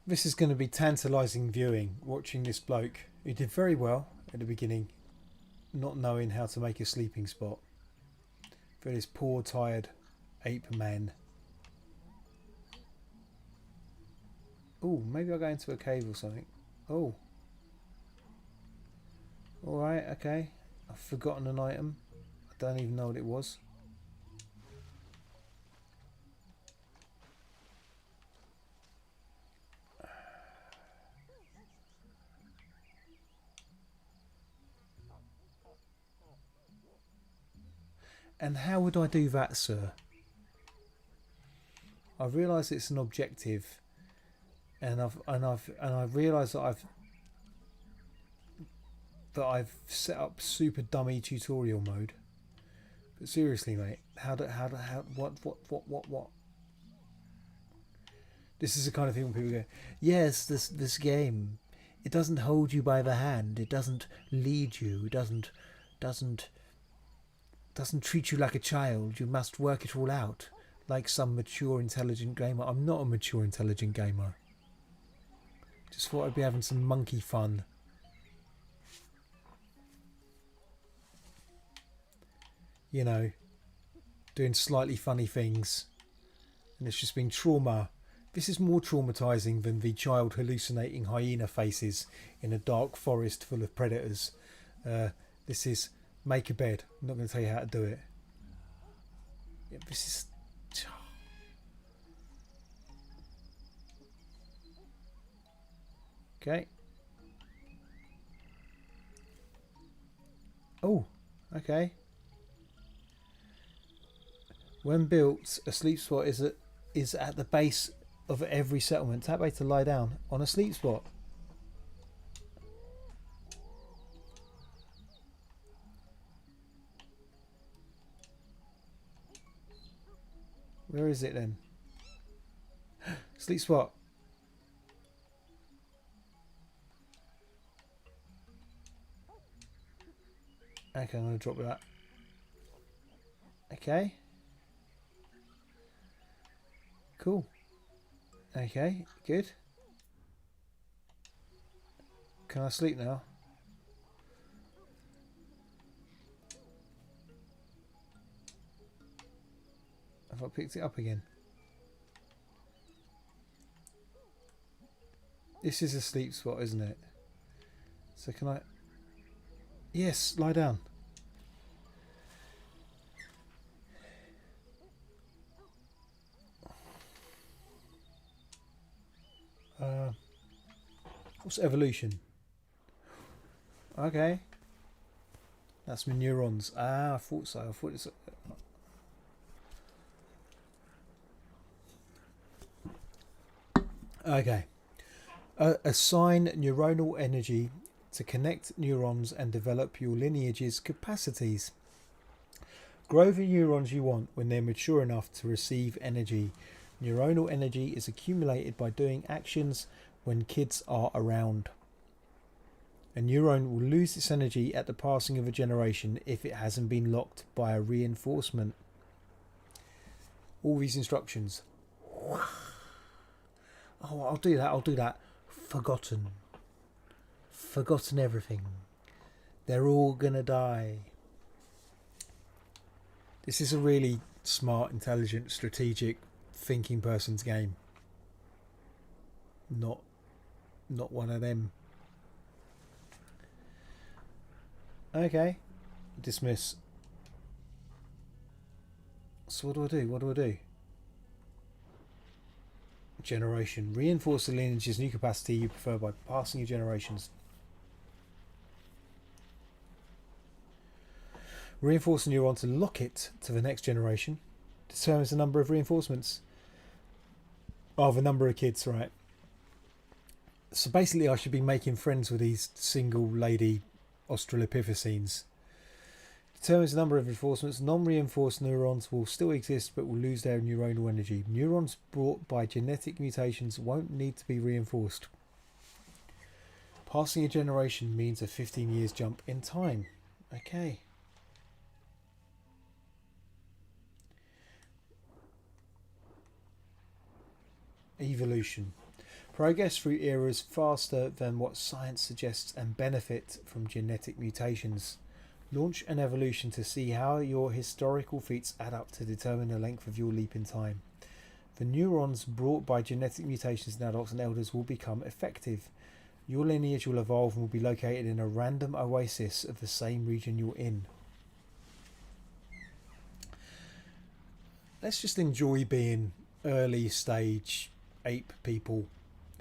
This is going to be tantalising viewing, watching this bloke who did very well at the beginning, not knowing how to make a sleeping spot for this poor, tired ape man. Oh, maybe I'll go into a cave or something. Oh. Alright, okay. I've forgotten an item. I don't even know what it was. And how would I do that, sir? I realise it's an objective, and I've realised that I've set up super dummy tutorial mode. But seriously, mate, what? This is the kind of thing when people go, yes, this game, it doesn't hold you by the hand, it doesn't lead you, it doesn't treat you like a child. You must work it all out, like some mature, intelligent gamer. I'm not a mature, intelligent gamer. Just thought I'd be having some monkey fun. You know, doing slightly funny things, and it's just been trauma. This is more traumatizing than the child hallucinating hyena faces in a dark forest full of predators. This is make a bed. I'm not going to tell you how to do it. Yeah, this is... Okay. Oh, okay. When built, a sleep spot is at the base of every settlement. Tap A to lie down on a sleep spot. Where is it then? Sleep spot. Okay, I'm going to drop that. Okay. Cool. Okay, good. Can I sleep now? Have I picked it up again? This is a sleep spot, isn't it? So can I... Yes, lie down. What's evolution? Okay. That's my neurons. Ah, I thought so. I thought it's... Okay. Assign neuronal energy to connect neurons and develop your lineage's capacities. Grow the neurons you want when they're mature enough to receive energy. Neuronal energy is accumulated by doing actions when kids are around. A neuron will lose its energy at the passing of a generation if it hasn't been locked by a reinforcement. All these instructions. Oh, I'll do that. Forgotten everything. They're all gonna die. This is a really smart, intelligent, strategic, thinking person's game. Not one of them. Okay. Dismiss. So what do I do? Generation. Reinforce the lineage's new capacity you prefer by passing your generations. Reinforce a neuron to lock it to the next generation. Determines the number of reinforcements. Oh, the number of kids, right. So basically I should be making friends with these single lady Australopithecines. Determines the number of reinforcements. Non-reinforced neurons will still exist but will lose their neuronal energy. Neurons brought by genetic mutations won't need to be reinforced. Passing a generation means a 15 years jump in time. Okay. Evolution. Progress through eras faster than what science suggests and benefit from genetic mutations. Launch an evolution to see how your historical feats add up to determine the length of your leap in time. The neurons brought by genetic mutations in adults and elders will become effective. Your lineage will evolve and will be located in a random oasis of the same region you're in. Let's just enjoy being early stage ape people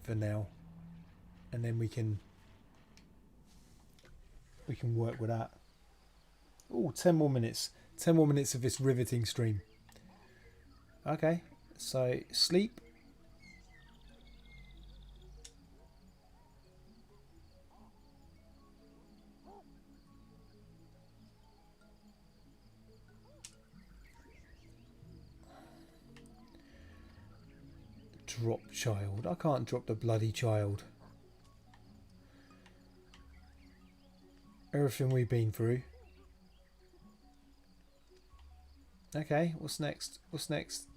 for now, and then we can work with that. Oh, 10 more minutes. 10 more minutes of this riveting stream. Okay, so sleep. Drop child. I can't drop the bloody child. Everything we've been through. Okay, what's next? What's next?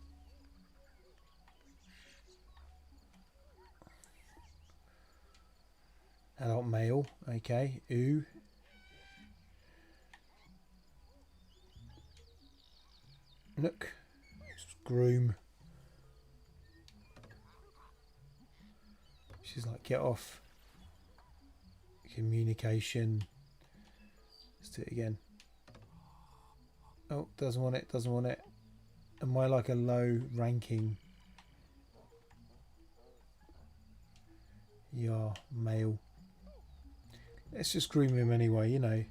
Adult male. Okay. Ooh. Look. Groom. She's like, get off. Communication. Let's do it again. Oh, doesn't want it, doesn't want it. Am I like a low ranking? Yeah, male. Let's just groom him anyway, you know.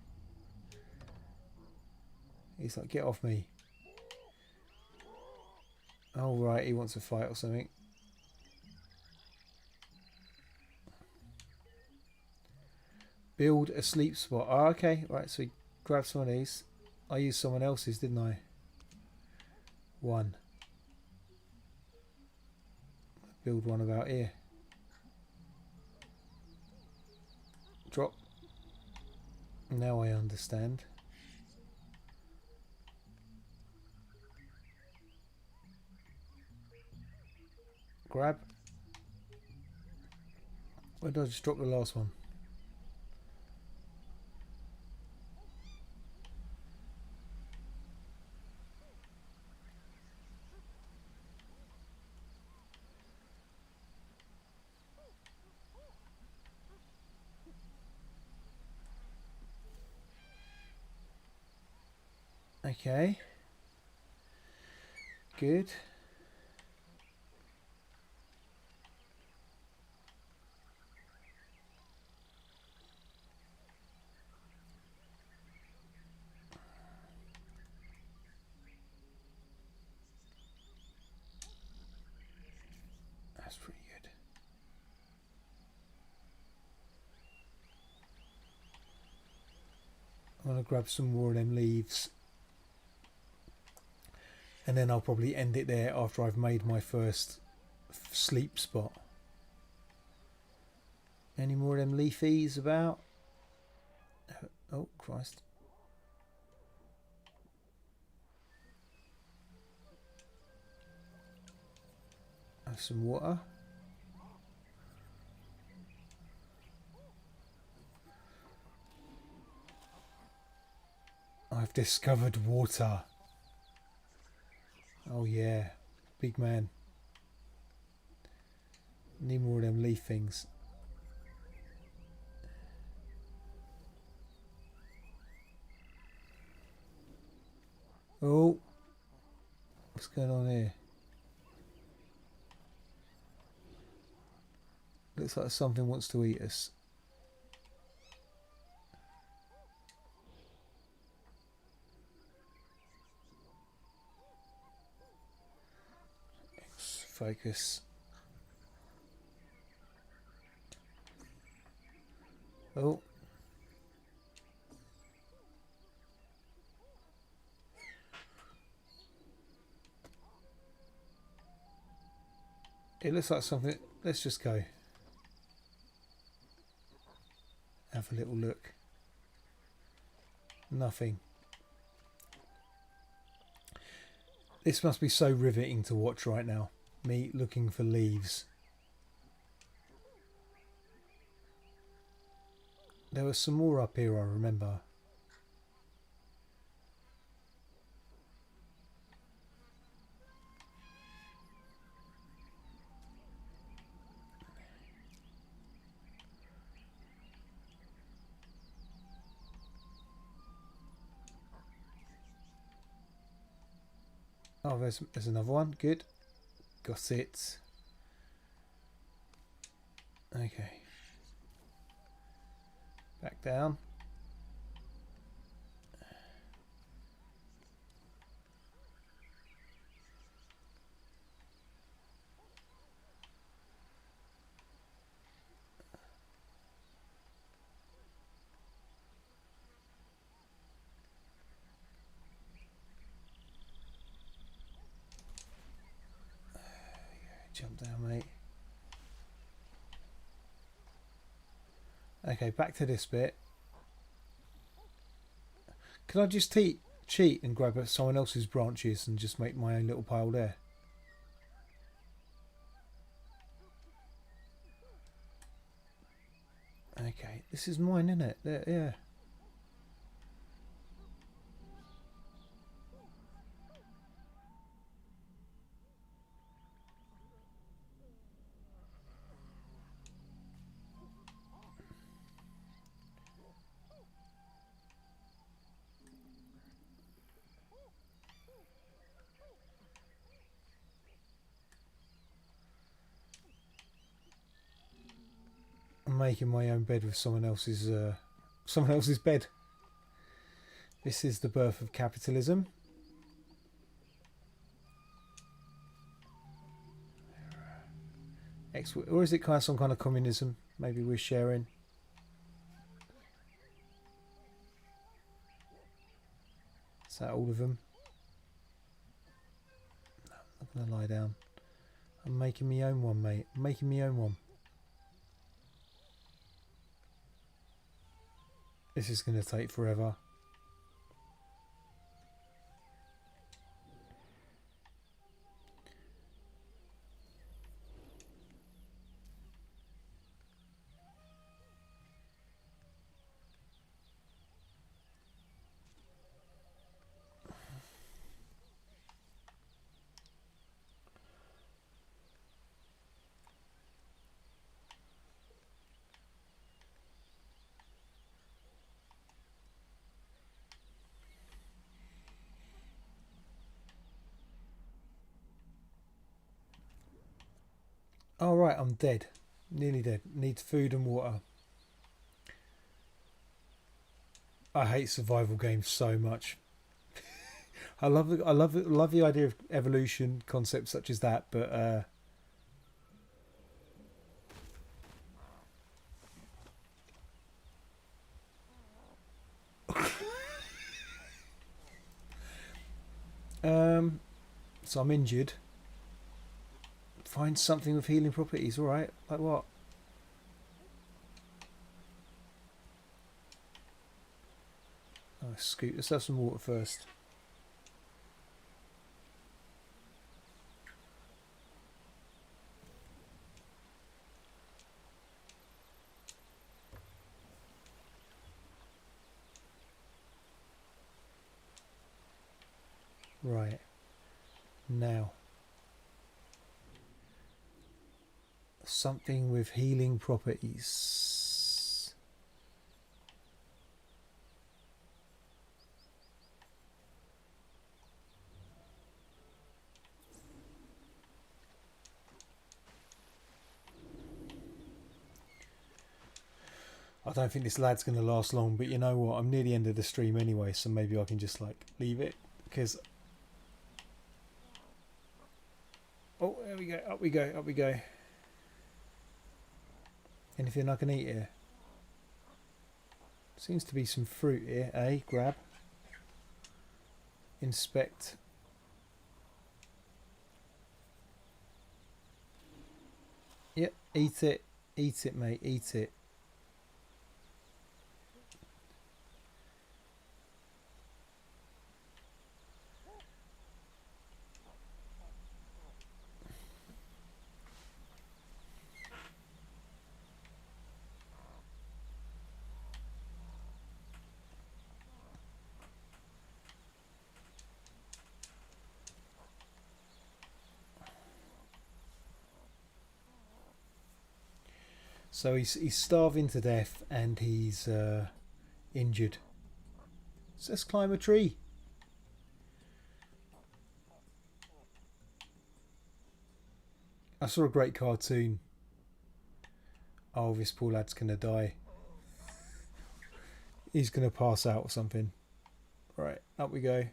He's like, get off me. Oh, right, he wants to fight or something. Build a sleep spot. Oh, okay, right, so we grab some of these. I used someone else's, didn't I? One. Build one about here. Drop. Now I understand. Grab. Where did I just drop the last one? Okay. Good. That's pretty good. I'm going to grab some more of them leaves. And then I'll probably end it there after I've made my first sleep spot. Any more of them leafies about? Oh, Christ. Have some water. I've discovered water. Oh yeah, big man. Need more of them leaf things. Oh, what's going on here? Looks like something wants to eat us. Focus. Oh. It looks like something. Let's just go. Have a little look. Nothing. This must be so riveting to watch right now. Me looking for leaves. There was some more up here, I remember. Oh, there's another one. Good. Got it. Okay. Back down. Jump down, mate. Okay, back to this bit. Can I just cheat and grab someone else's branches and just make my own little pile there? Okay, this is mine, isn't it? There, yeah. I'm making my own bed with someone else's bed. This is the birth of capitalism. Or is it kind of some kind of communism? Maybe we're sharing. Is that all of them? No, I'm not gonna lie down. I'm making my own one, mate. I'm making my own one. This is going to take forever. Oh right, I'm dead. Nearly dead. Need food and water. I hate survival games so much. I love the idea of evolution concepts such as that, but so I'm injured. Find something with healing properties. All right, like what? Oh, scoot. Let's have some water first. Right. Now. Something with healing properties. I don't think this lad's going to last long, but you know what? I'm near the end of the stream anyway, so maybe I can just like leave it because. Oh, there we go. Up we go. Up we go. Anything I can eat here? Seems to be some fruit here, eh? Grab. Inspect. Yep, eat it. Eat it, mate. Eat it. So he's starving to death and he's injured. So let's climb a tree. I saw a great cartoon. Oh, this poor lad's gonna die. He's gonna pass out or something. Right, up we go.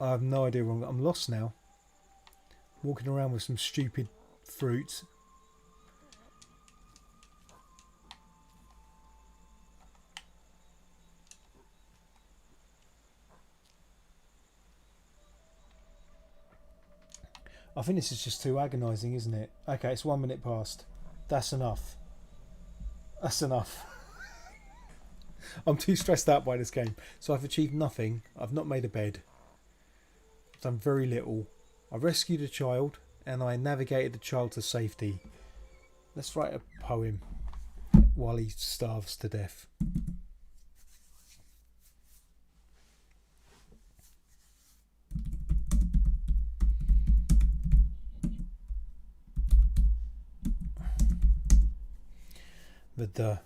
I have no idea where I'm lost now. Walking around with some stupid fruit. I think this is just too agonising, isn't it? Okay, it's 1 minute past. That's enough. That's enough. I'm too stressed out by this game. So I've achieved nothing. I've not made a bed. I've done very little. I rescued a child and I navigated the child to safety. Let's write a poem while he starves to death. The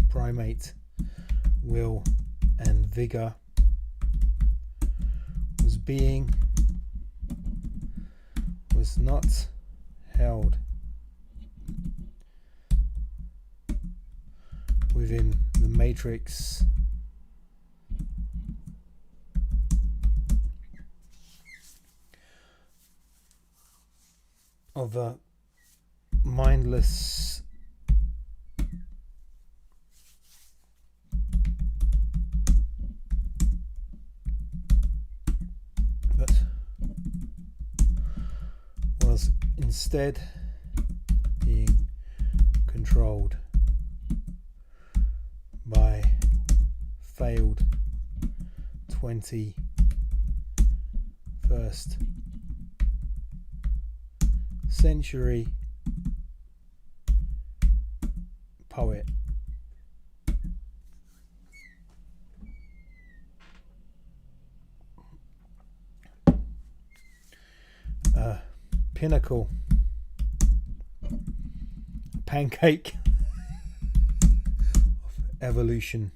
primate will and vigour was not held within the matrix of a mindless but was instead being controlled by failed 21st century poet. Pinnacle, pancake of evolution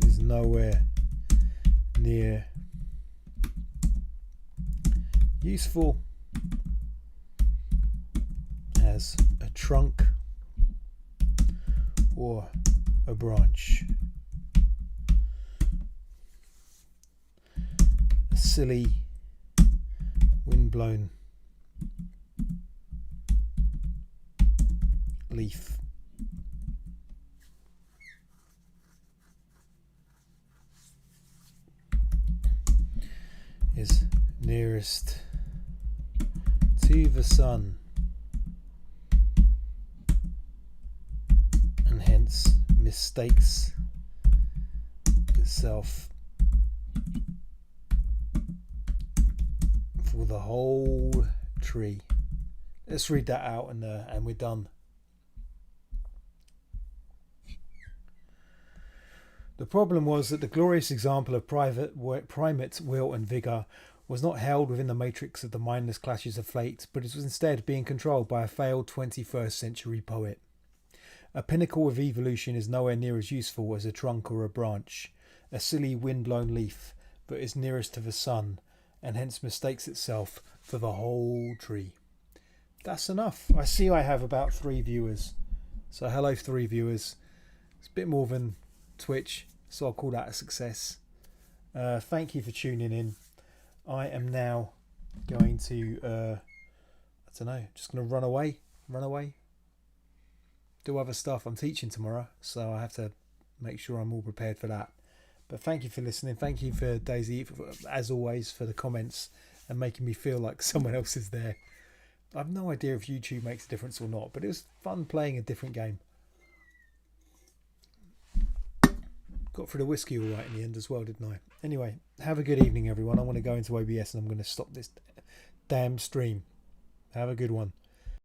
is nowhere near useful as a trunk or a branch. A silly windblown leaf is nearest to the sun and hence mistakes itself for the whole tree. Let's read that out and we're done. The problem was that the glorious example of primate will and vigour was not held within the matrix of the mindless clashes of fate, but it was instead being controlled by a failed 21st century poet. A pinnacle of evolution is nowhere near as useful as a trunk or a branch, a silly wind-blown leaf, but is nearest to the sun, and hence mistakes itself for the whole tree. That's enough. I see I have about 3 viewers. So hello 3 viewers. It's a bit more than Twitch, so I'll call that a success. Thank you for tuning in. I am now going to I don't know, just going to run away, do other stuff. I'm teaching tomorrow, so I have to make sure I'm all prepared for that. But thank you for listening. Thank you for Daisy, as always, for the comments and making me feel like someone else is there. I have no idea if YouTube makes a difference or not, but it was fun playing a different game. Got through the whiskey all right in the end as well, didn't I? Anyway, have a good evening, everyone. I want to go into OBS and I'm going to stop this damn stream. Have a good one.